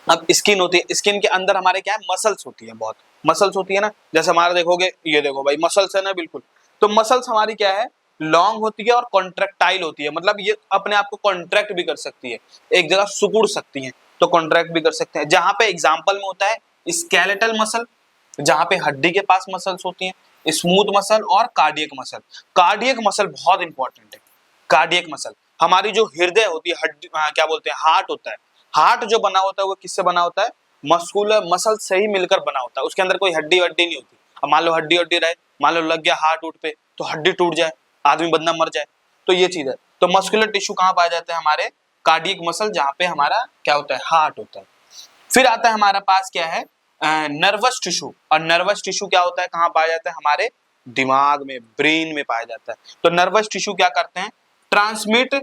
Speaker 1: अब स्किन होती है, स्किन के अंदर हमारे क्या है, मसल्स होती है, बहुत मसल्स होती है ना, जैसे हमारा देखोगे, ये देखो भाई मसल्स है ना, बिल्कुल। तो मसल्स हमारी क्या है, लॉन्ग होती है और कॉन्ट्रेक्टाइल होती है, मतलब ये अपने आप को कॉन्ट्रैक्ट भी कर सकती है, एक जगह सिकुड़ सकती है, तो कॉन्ट्रैक्ट भी कर सकते हैं। जहां पे एग्जाम्पल में होता है स्केलेटल मसल, जहां पे हड्डी के पास मसल्स होती हैं, स्मूथ मसल और कार्डियक मसल। कार्डियक मसल बहुत इंपॉर्टेंट है। कार्डियक मसल हमारी जो हृदय होती है, हड्डी क्या बोलते हैं, हार्ट होता है, हार्ट जो बना होता है वो किससे बना होता है, मस्कुलर मसल से ही मिलकर बना होता है, उसके अंदर कोई हड्डी वड्डी नहीं होती। अब मान लो हड्डी वड्डी रहे, मान लो लग गया हार्ट उठ पे, तो हड्डी टूट जाए, आदमी बंदा मर जाए, तो ये चीज है। तो मस्कुलर टिश्यू कहाँ पाया जाता है, हमारे कार्डियक मसल, जहाँ पे हमारा क्या होता है, हार्ट होता है। फिर आता है हमारे पास क्या है, नर्वस टिश्यू, और नर्वस टिश्यू क्या होता है, कहाँ पाया जाता है, हमारे दिमाग में, ब्रेन में पाया जाता है। तो नर्वस टिश्यू क्या करते हैं, ट्रांसमिट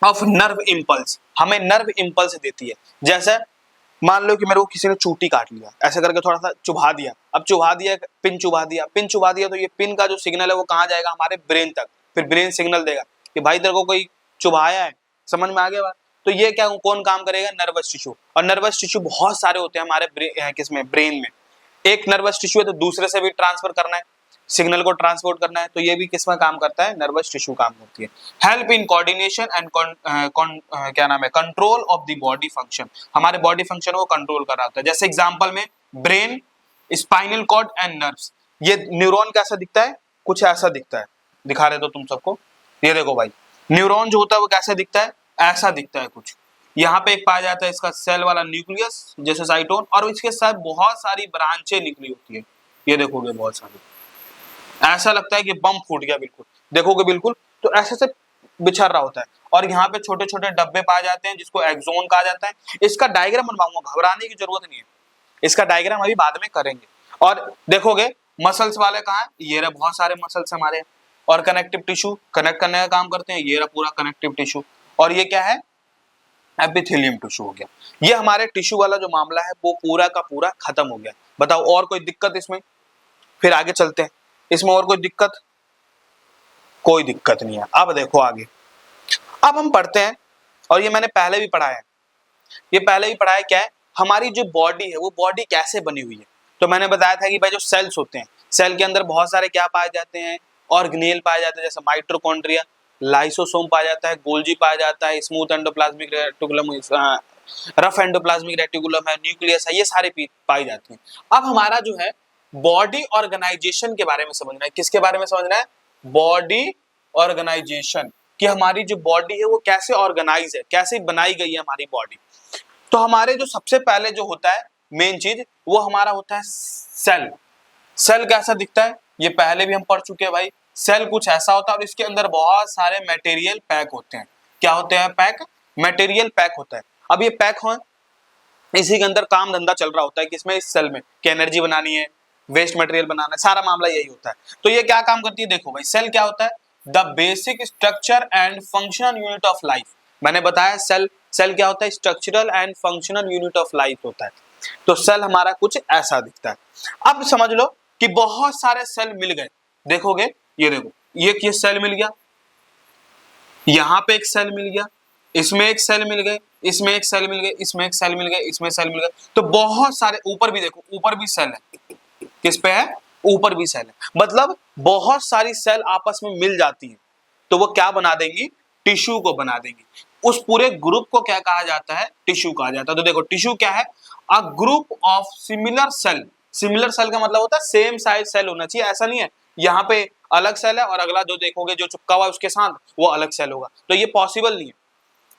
Speaker 1: ऑफ नर्व इम्पल्स, हमें नर्व इम्पल्स देती है। जैसे मान लो कि मेरे को किसी ने चूटी काट लिया, ऐसे करके थोड़ा सा चुभा दिया, अब चुभा दिया, पिन चुभा दिया, पिन चुभा दिया, तो ये पिन का जो सिग्नल है वो कहाँ जाएगा, हमारे ब्रेन तक, फिर ब्रेन सिग्नल देगा कि भाई तेरे को कोई चुभाया है, समझ में आ गया बात। तो ये क्या कौन काम करेगा, नर्वस टिश्यू। और नर्वस टिश्यू बहुत सारे होते हैं हमारे किसमें, ब्रेन में। एक नर्वस टिश्यू है तो दूसरे से भी ट्रांसफर करना है, सिग्नल को ट्रांसपोर्ट करना है, तो ये भी किसमें काम करता है, नर्वस टिश्यू काम करती है। हेल्प इन कोऑर्डिनेशन एंड क्या नाम है, control of the body function, हमारे बॉडी फंक्शन को कंट्रोल कर रहा होता है। जैसे एग्जांपल में brain, spinal cord and nerves. ये न्यूरॉन कैसा दिखता है, कुछ ऐसा दिखता है, दिखा रहे तो तुम सबको, ये देखो भाई, न्यूरॉन जो होता है वो कैसा दिखता है, ऐसा दिखता है कुछ। यहाँ पे एक पाया जाता है इसका सेल वाला न्यूक्लियस जैसे साइटोन, और इसके साथ बहुत सारी ब्रांचें निकली होती है, ये देखोगे बहुत सारी, ऐसा लगता है कि बम फूट गया, बिल्कुल देखोगे बिल्कुल, तो ऐसे से बिछर रहा होता है। और यहाँ पे छोटे छोटे डब्बे पाए जाते हैं जिसको एक्सोन कहा जाता है। इसका डायग्राम बनवाऊंगा, घबराने की जरूरत नहीं है, इसका डायग्राम अभी बाद में करेंगे। और देखोगे मसल्स वाले कहाँ है, ये रहा, बहुत सारे मसल्स हमारे, और कनेक्टिव टिश्यू कनेक्ट करने का काम करते हैं, ये रहा पूरा कनेक्टिव टिश्यू। और ये क्या है, एपिथेलियम टिश्यू हो गया। ये हमारे टिश्यू वाला जो मामला है वो पूरा का पूरा खत्म हो गया। बताओ और कोई दिक्कत इसमें, फिर आगे चलते हैं, इसमें और कोई दिक्कत, कोई दिक्कत नहीं है। अब देखो आगे, अब हम पढ़ते हैं, और ये मैंने पहले भी पढ़ा है, ये पहले भी पढ़ा है, क्या है, हमारी जो बॉडी है वो बॉडी कैसे बनी हुई है। तो मैंने बताया था कि भाई जो सेल्स होते हैं, सेल के अंदर बहुत सारे क्या पाए जाते हैं, ऑर्गेनेल पाए जाते हैं, जैसे माइटोकॉन्ड्रिया, लाइसोसोम पाया जाता है, गोल्जी पाया जाता है, smooth endoplasmic reticulum, rough endoplasmic reticulum है, न्यूक्लियस है, ये सारे पाई जाती हैं। अब हमारा जो है बॉडी ऑर्गेनाइजेशन के बारे में समझना है, किसके बारे में समझना है, बॉडी ऑर्गेनाइजेशन, कि हमारी जो बॉडी है वो कैसे ऑर्गेनाइज है, कैसे बनाई गई है हमारी बॉडी। तो हमारे जो सबसे पहले जो होता है मेन चीज, वो हमारा होता है सेल। सेल कैसा दिखता है, ये पहले भी हम पढ़ चुके हैं भाई, सेल कुछ ऐसा होता है और इसके अंदर बहुत सारे मटेरियल पैक होते हैं। क्या होते हैं, पैक, मटेरियल पैक होता है। अब ये पैक हो, इसी के अंदर काम धंधा चल रहा होता है, किसमें, इस सेल में, कि एनर्जी बनानी है, वेस्ट मटेरियल बनाना है, सारा मामला यही होता है। तो ये क्या काम करती है, देखो भाई, सेल क्या होता है, the basic structure and functional unit of life. मैंने बताया सेल, सेल क्या होता है, structural and functional unit of life होता है। तो सेल हमारा कुछ ऐसा दिखता है। अब समझ लो कि बहुत सारे सेल मिल गए, देखोगे, ये देखो, ये सेल मिल गया, यहाँ पे एक सेल मिल गया, इसमें एक सेल मिल गए, इसमें एक सेल मिल गए, इसमें एक सेल मिल गए, इसमें सेल मिल गए, तो बहुत सारे, ऊपर भी देखो, ऊपर भी सेल है, किस पे है, ऊपर भी सेल है, मतलब बहुत सारी सेल आपस में मिल जाती हैं, तो वो क्या बना देंगी, टिश्यू को बना देंगी। उस पूरे ग्रुप को क्या कहा जाता है, टिश्यू कहा जाता है। तो देखो टिश्यू क्या है, a group of similar cell. Similar cell का मतलब होता है सेम साइज सेल होना चाहिए, ऐसा नहीं है यहाँ पे अलग सेल है और अगला जो देखोगे जो चिपका हुआ है उसके साथ वो अलग सेल होगा, तो ये पॉसिबल नहीं है,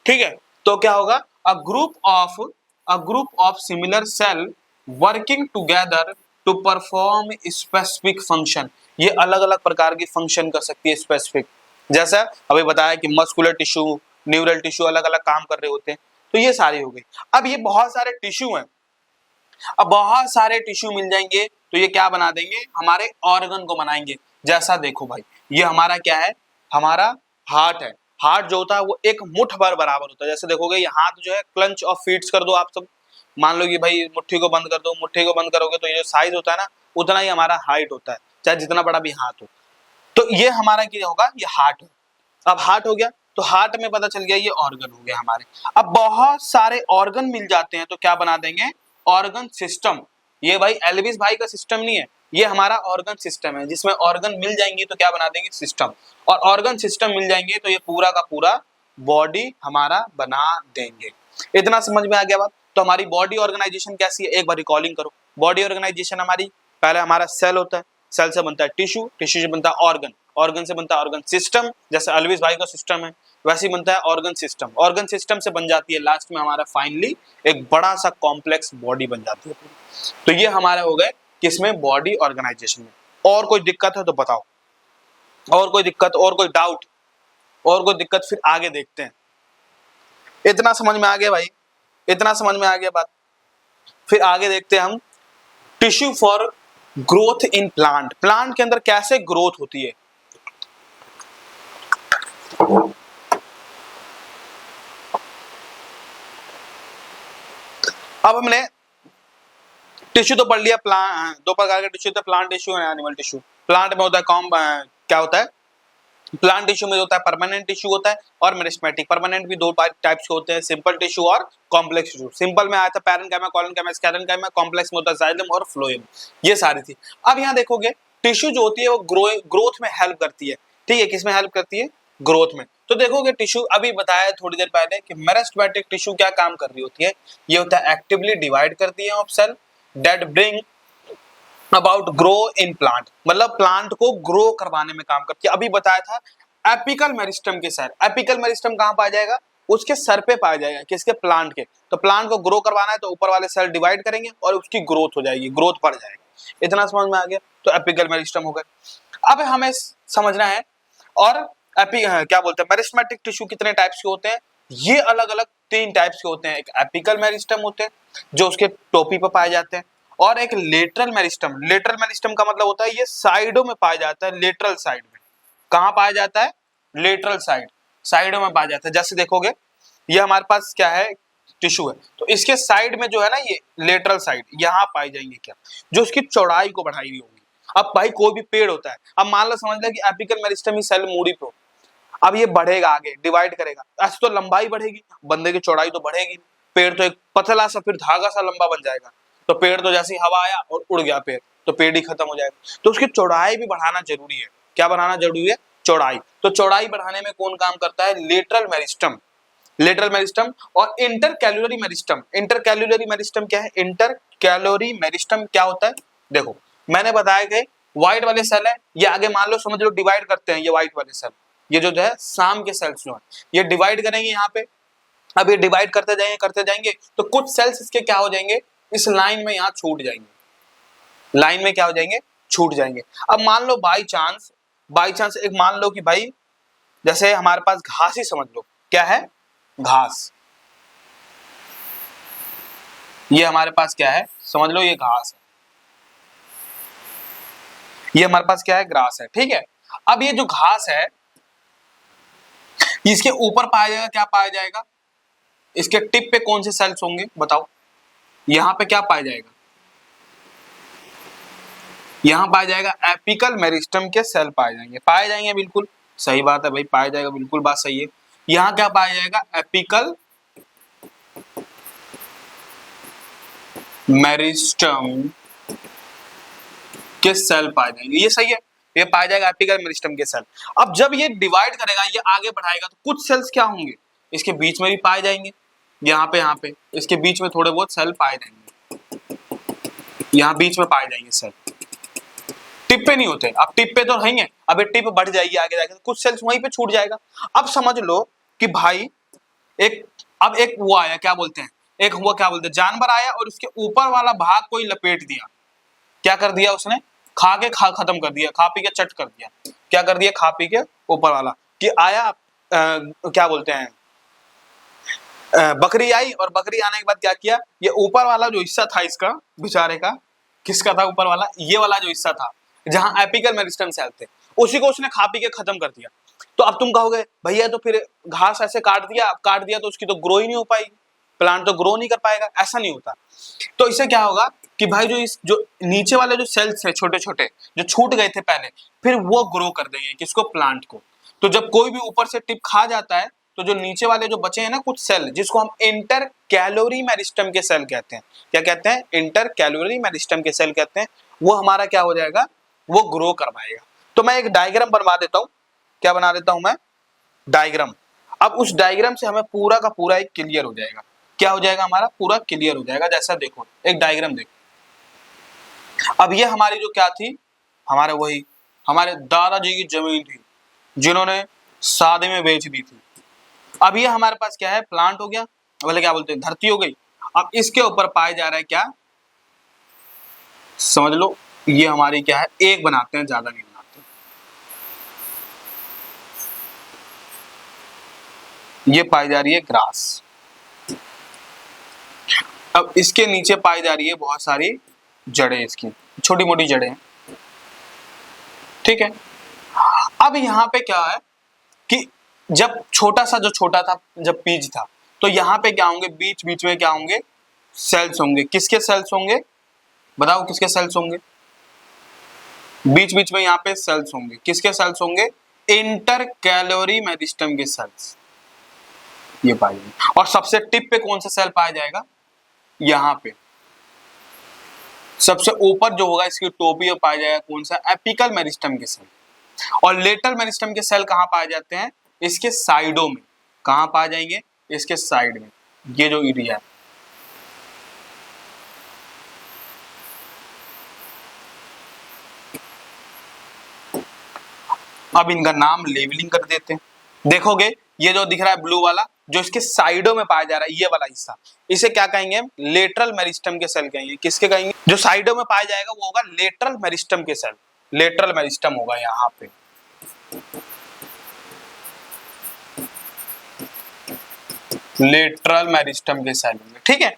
Speaker 1: ठीक है। तो क्या होगा, a group of similar cell working together to perform specific function. ये अलग अलग प्रकार की फंक्शन कर सकती है स्पेसिफिक, जैसा अभी बताया कि मस्कुलर टिश्यू, न्यूरल टिश्यू अलग अलग काम कर रहे होते हैं, तो ये सारी हो गई। अब ये बहुत सारे टिश्यू हैं, अब बहुत सारे टिश्यू मिल जाएंगे तो ये क्या बना देंगे, हमारे ऑर्गन को बनाएंगे। जैसा देखो भाई, ये हमारा क्या है, हमारा हार्ट है। हार्ट जो होता है वो एक मुट्ठ भर बराबर होता है, जैसे देखोगे ये हाथ जो है क्लंच ऑफ फीट्स कर दो आप सब, मान लो कि भाई मुट्ठी को बंद कर दो, मुट्ठी को बंद करोगे तो ये जो साइज होता है ना उतना ही हमारा हाइट होता है, चाहे जितना बड़ा भी हाथ हो। तो ये हमारा क्या होगा, ये हार्ट हो। अब हार्ट हो गया तो हार्ट में पता चल गया ये ऑर्गन हो गया हमारे। अब बहुत सारे ऑर्गन मिल जाते हैं तो क्या बना देंगे, ऑर्गन सिस्टम। ये भाई एल्विस भाई का सिस्टम नहीं है, ये हमारा ऑर्गन सिस्टम है, जिसमें ऑर्गन मिल जाएंगे तो क्या बना देंगे, सिस्टम। और ऑर्गन सिस्टम मिल जाएंगे तो ये पूरा का पूरा बॉडी हमारा बना देंगे। इतना समझ में आ गया बात। तो हमारी बॉडी ऑर्गेनाइजेशन कैसी है, एक बार रिकॉलिंग करो। बॉडी ऑर्गेनाइजेशन हमारी, पहले हमारा सेल होता है, सेल से बनता है टिश्यू, टिश्यू से बनता है ऑर्गन, ऑर्गन से बनता है ऑर्गन सिस्टम, जैसे एल्विस भाई का सिस्टम है वैसे ही बनता है ऑर्गन सिस्टम। ऑर्गन सिस्टम से बन जाती है लास्ट में हमारा फाइनली एक बड़ा सा कॉम्प्लेक्स बॉडी बन जाती है। तो ये हमारे हो गए किसमें, बॉडी ऑर्गेनाइजेशन में। और कोई दिक्कत है तो बताओ, और कोई दिक्कत, और कोई डाउट, और कोई दिक्कत, फिर आगे देखते हैं। इतना समझ में आ गया भाई, इतना समझ में आ गया बात। फिर आगे देखते हैं हम, tissue for growth in plant. Plant के अंदर कैसे ग्रोथ होती है। अब हमने टिश्यू तो पढ़ लिया, प्लांट दो प्रकार के टिश्यू होते हैं, प्लांट टिश्यू और एनिमल टिश्यू। प्लांट में होता है क्या होता है, प्लांट टिश्यू में होता है परमानेंट टिश्यू होता है और मेरिस्टेमेटिक। परमानेंट भी दो टाइप्स के होते हैं, सिंपल टिश्यू और कॉम्प्लेक्स टिश्यू। सिंपल में आया था पैरेन्काइमा, कोलोनकाइमा, स्क्लेरेन्काइमा, कॉम्प्लेक्स में होता है जाइलम और फ्लोएम, ये सारी थी। अब यहाँ देखोगे टिश्यू जो होती है वो ग्रोथ में हेल्प करती है, ठीक है, किसमें हेल्प करती है, ग्रोथ में। तो देखोगे टिश्यू, अभी बताया थोड़ी देर पहले कि मेरिस्टेमेटिक टिश्यू क्या काम कर रही होती है, ये होता है एक्टिवली डिवाइड करती है of cell that bring about grow in plant, मतलब प्लांट को ग्रो करवाने में काम करती है। अभी बताया था एपिकल मेरिस्टम के सेल, एपिकल मेरिस्टम कहाँ पाया जाएगा, उसके सर पे पाया जाएगा, किसके, प्लांट के। तो प्लांट को ग्रो करवाना है तो ऊपर वाले सेल डिवाइड करेंगे और उसकी ग्रोथ हो जाएगी, ग्रोथ बढ़ जाएगी। इतना समझ में आ गया। तो एपिकल मेरिस्टम हो गए। अब हमें समझना है और क्या बोलते हैं, मेरिस्टेमेटिक टिश्यू कितने टाइप्स के होते हैं, ये अलग अलग 3 टाइप्स के होते हैं। एक एपिकल मेरिस्टम होते हैं जो उसके टोपी पर पाए जाते हैं, और एक लेटरल मेरिस्टम। लेटरल मेरिस्टम का मतलब होता है ये साइडों में पाया जाता है, लेटरल साइड में। कहाँ पाया जाता है, लेटरल साइड, साइडों में पाया जाता है। जैसे देखोगे ये हमारे पास क्या है, टिश्यू है, तो इसके साइड में जो है ना ये लेटरल साइड, यहाँ पाई जाएंगे क्या, जो उसकी चौड़ाई को बढ़ाई हुई होगी। अब भाई कोई भी पेड़ होता है, अब मान लो समझ ले कि एपिकल मेरिस्टम ही सेल मूडी पे, अब ये बढ़ेगा आगे, डिवाइड करेगा, ऐसे तो लंबाई बढ़ेगी, बंदे की चौड़ाई तो बढ़ेगी। पेड़ तो एक पतला सा फिर धागा सा लंबा बन जाएगा, तो पेड़ तो जैसे ही हवा आया और उड़ गया पेड़, तो पेड़ ही खत्म हो जाएगा। तो उसकी चौड़ाई भी बढ़ाना जरूरी है। क्या बढ़ाना जरूरी है, चौड़ाई। तो चौड़ाई बढ़ाने में कौन काम करता है, लेटरल मेरिस्टम। लेटरल मेरिस्टम और इंटरकैलुलरी मेरिस्टम। इंटरकैलुलरी मेरिस्टम क्या है, इंटरकैलुलरी मेरिस्टम क्या होता है, देखो मैंने बताया कि व्हाइट वाले सेल है, ये आगे मान लो समझ लो डिवाइड करते हैं, ये व्हाइट वाले सेल, ये जो है शाम के सेल्स जो है ये डिवाइड करेंगे यहाँ पे। अब ये डिवाइड करते जाएंगे तो कुछ सेल्स इसके क्या हो जाएंगे, इस लाइन में यहाँ छूट जाएंगे, लाइन में क्या हो जाएंगे, छूट जाएंगे। अब मान लो बाई चांस एक मान लो कि भाई जैसे हमारे पास घास ही समझ लो, क्या है, घास, ये हमारे पास क्या है, समझ लो ये घास है, ये हमारे पास क्या है, ग्रास है, ठीक है। अब ये जो घास है इसके ऊपर पाया जाएगा, क्या पाया जाएगा, इसके टिप पे कौन से सेल्स होंगे बताओ, यहां पे क्या पाया जाएगा, यहां पाया जाएगा एपिकल मेरिस्टम के सेल पाए जाएंगे, पाए जाएंगे, बिल्कुल सही बात है भाई, पाया जाएगा, बिल्कुल बात सही है। यहां क्या पाया जाएगा, एपिकल मेरिस्टम के सेल पाए जाएंगे, ये सही है, ये पाया जाएगा एपिकल मेरिस्टम के सेल। अब जब ये डिवाइड करेगा, ये आगे बढ़ाएगा, तो कुछ सेल्स क्या होंगे, इसके बीच में भी पाए जाएंगे, यहाँ पे इसके बीच में थोड़े बहुत सेल पाए जाएंगे, यहाँ बीच में पाए जाएंगे सेल, टिप पे नहीं होते। अब टिप पे तो रहेंगे, अब ये टिप बढ़ जाएगी आगे जाके, कुछ सेल्स वहीं पे छूट जाएगा। अब समझ लो कि भाई एक वो आया, क्या बोलते हैं, एक हुआ, क्या बोलते हैं, जानवर आया और उसके ऊपर वाला भाग कोई लपेट दिया, क्या कर दिया उसने, खा खत्म कर दिया, खा पी के चट कर दिया, क्या कर दिया, खा पी के ऊपर वाला कि आया क्या बोलते हैं, बकरी आई, और बकरी आने के बाद क्या किया, ये ऊपर वाला जो हिस्सा था इसका बेचारे का, किसका था ऊपर वाला, ये वाला जो हिस्सा था जहां एपिकल मेरिस्टम सेल थे, उसी को उसने खा पी के खत्म कर दिया। तो अब तुम कहोगे भैया तो फिर घास ऐसे काट दिया तो उसकी तो ग्रो ही नहीं हो पाएगी, प्लांट तो ग्रो नहीं कर पाएगा, ऐसा नहीं होता। तो इससे क्या होगा कि भाई जो नीचे वाले जो सेल्स है छोटे छोटे जो छूट गए थे पहले, फिर वो ग्रो कर देंगे किसको, प्लांट को। तो जब कोई भी ऊपर से टिप खा जाता है तो जो नीचे वाले जो बचे हैं ना कुछ सेल, जिसको हम इंटर कैलोरी मेरिस्टम के सेल कहते हैं, क्या कहते हैं, इंटर कैलोरी मेरिस्टम के सेल कहते हैं, वो हमारा क्या हो जाएगा, वो ग्रो करवाएगा। तो मैं एक डायग्राम बनवा देता हूं, क्या बना देता हूं मैं, डायग्राम। अब उस डायग्राम से हमें पूरा का पूरा एक क्लियर हो जाएगा, क्या हो जाएगा हमारा, पूरा क्लियर हो जाएगा। जैसा देखो एक डायग्राम देखो, अब ये हमारी जो क्या थी, हमारे वही हमारे दादाजी की जमीन थी जिन्होंने सादे में बेच दी थी। अब ये हमारे पास क्या है, प्लांट हो गया, बोले क्या बोलते हैं, धरती हो गई। अब इसके ऊपर पाया जा रहा है क्या, समझ लो ये हमारी क्या है, एक बनाते हैं, ज्यादा नहीं बनाते। ये पाई जा रही है ग्रास। अब इसके नीचे पाई जा रही है बहुत सारी जड़ें, इसकी छोटी मोटी जड़ें, ठीक है। अब यहाँ पे क्या है कि जब छोटा सा जो छोटा था, जब बीज था, तो यहाँ पे क्या होंगे, बीच बीच में क्या होंगे, सेल्स होंगे। किसके सेल्स होंगे, बताओ किसके सेल्स होंगे, बीच बीच में यहाँ पे सेल्स होंगे। किसके सेल्स होंगे, इंटर कैलोरी मेरिस्टम के सेल्स, ये पाएंगे। और सबसे टिप पे कौन सा सेल पाया जाएगा, यहाँ पे सबसे ऊपर जो होगा इसकी टोपी में पाया जाएगा कौन सा, एपिकल मेरिस्टम के सेल। और लेटरल मेरिस्टम के सेल कहाँ पाए जाते हैं, इसके साइडों में। कहाँ पाए जाएंगे, इसके साइड में, ये जो एरिया है। अब इनका नाम लेबलिंग कर देते हैं। देखोगे ये जो दिख रहा है ब्लू वाला, जो इसके साइडों में पाया जा रहा है, ये वाला हिस्सा, इसे क्या कहेंगे, लेटरल मेरिस्टम के सेल कहेंगे। किसके कहेंगे, जो साइडों में पाया जाएगा वो होगा लेटरल मेरिस्टम के सेल। लेटरल मेरिस्टम होगा यहाँ पे, लेटरल मेरिस्टम के सेल होंगे, ठीक है।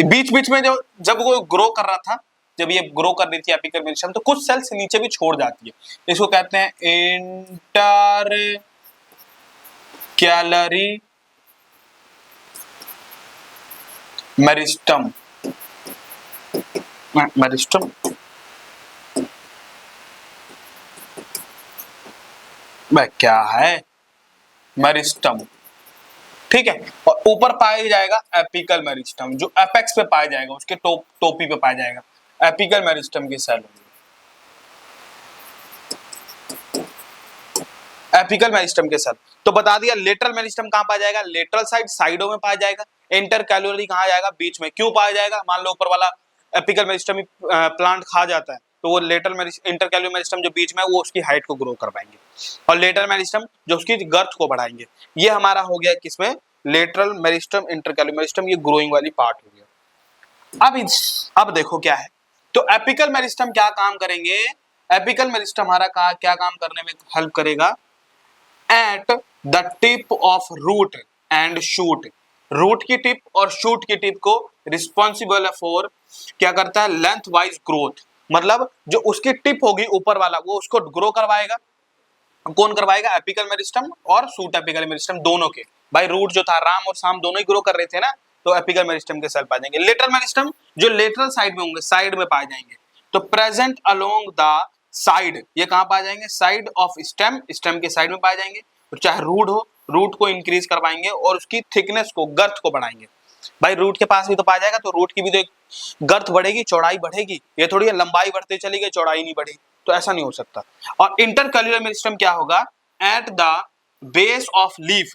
Speaker 1: बीच बीच में जो जब वो ग्रो कर रहा था, जब ये ग्रो कर रही थी एपिकल मेरिस्टम, तो कुछ सेल्स नीचे भी छोड़ जाती है। इसको कहते हैं इंटर कैलोरी मेरिस्टम। मेरिस्टम क्या है, मेरिस्टम, ठीक है। और ऊपर पाया जाएगा एपिकल मेरिस्टम, जो एपेक्स पे पाया जाएगा, उसके टोपी पे पाया जाएगा, एपिकल मेरिस्टम की सेल होगी, एपिकल मेरिस्टम के सेल। तो बता दिया लेटरल मेरिस्टम कहां पाया जाएगा, लेटरल साइड, साइडों में पाया जाएगा। इंटर कैलोरी कहां जाएगा, बीच में। क्यों पाया जाएगा, मान लो ऊपर वाला एपिकल मेरिस्टम प्लांट खा जाता है, तो वो लेटरल इंटर कैलोरी मेरिस्टम जो बीच में है वो उसकी हाइट को ग्रो करवाएंगे, और लेटरल मेरिस्टम जो उसकी गर्थ को बढ़ाएंगे। ये हमारा हो गया किसमें, lateral meristem, inter calorie meristem, ये ग्रोइंग वाली पार्ट हो गया। अब देखो क्या है, तो एपिकल मेरिस्टम क्या काम करेंगे, एपिकल मेरिस्टम हमारा क्या काम करने में हेल्प करेगा, at the tip of root and shoot. Root की टिप और शूट की टिप को रिस्पॉन्सिबल है फॉर, क्या करता है, लेंथ वाइज ग्रोथ। मतलब जो उसकी टिप होगी ऊपर वाला, वो उसको ग्रो करवाएगा। कौन करवाएगा, एपिकल मेरिस्टम और शूट एपिकल मेरिस्टम दोनों के। भाई रूट जो था, राम और शाम दोनों ही ग्रो कर रहे थे ना, तो एपिकल मेरिस्टम के सेल पाए जाएंगे। लेटरल मेरिस्टम जो लेटरल साइड में होंगे, साइड में पाए जाएंगे, तो प्रेजेंट अलोंग द साइड, ये कहां पाए जाएंगे, साइड ऑफ स्टेम, स्टेम के साइड में पाए जाएंगे। तो चाहे रूट हो, रूट को इंक्रीज करवाएंगे और उसकी थिकनेस को, गर्थ को बढ़ाएंगे। भाई रूट के पास भी तो पाया जाएगा, तो रूट की भी तो एक गर्थ बढ़ेगी, चौड़ाई बढ़ेगी। ये थोड़ी लंबाई बढ़ते चली गई, चौड़ाई नहीं बढ़ी, तो ऐसा नहीं हो सकता। और इंटरकैल्युलर मेरिस्टम क्या होगा, at the base of leaf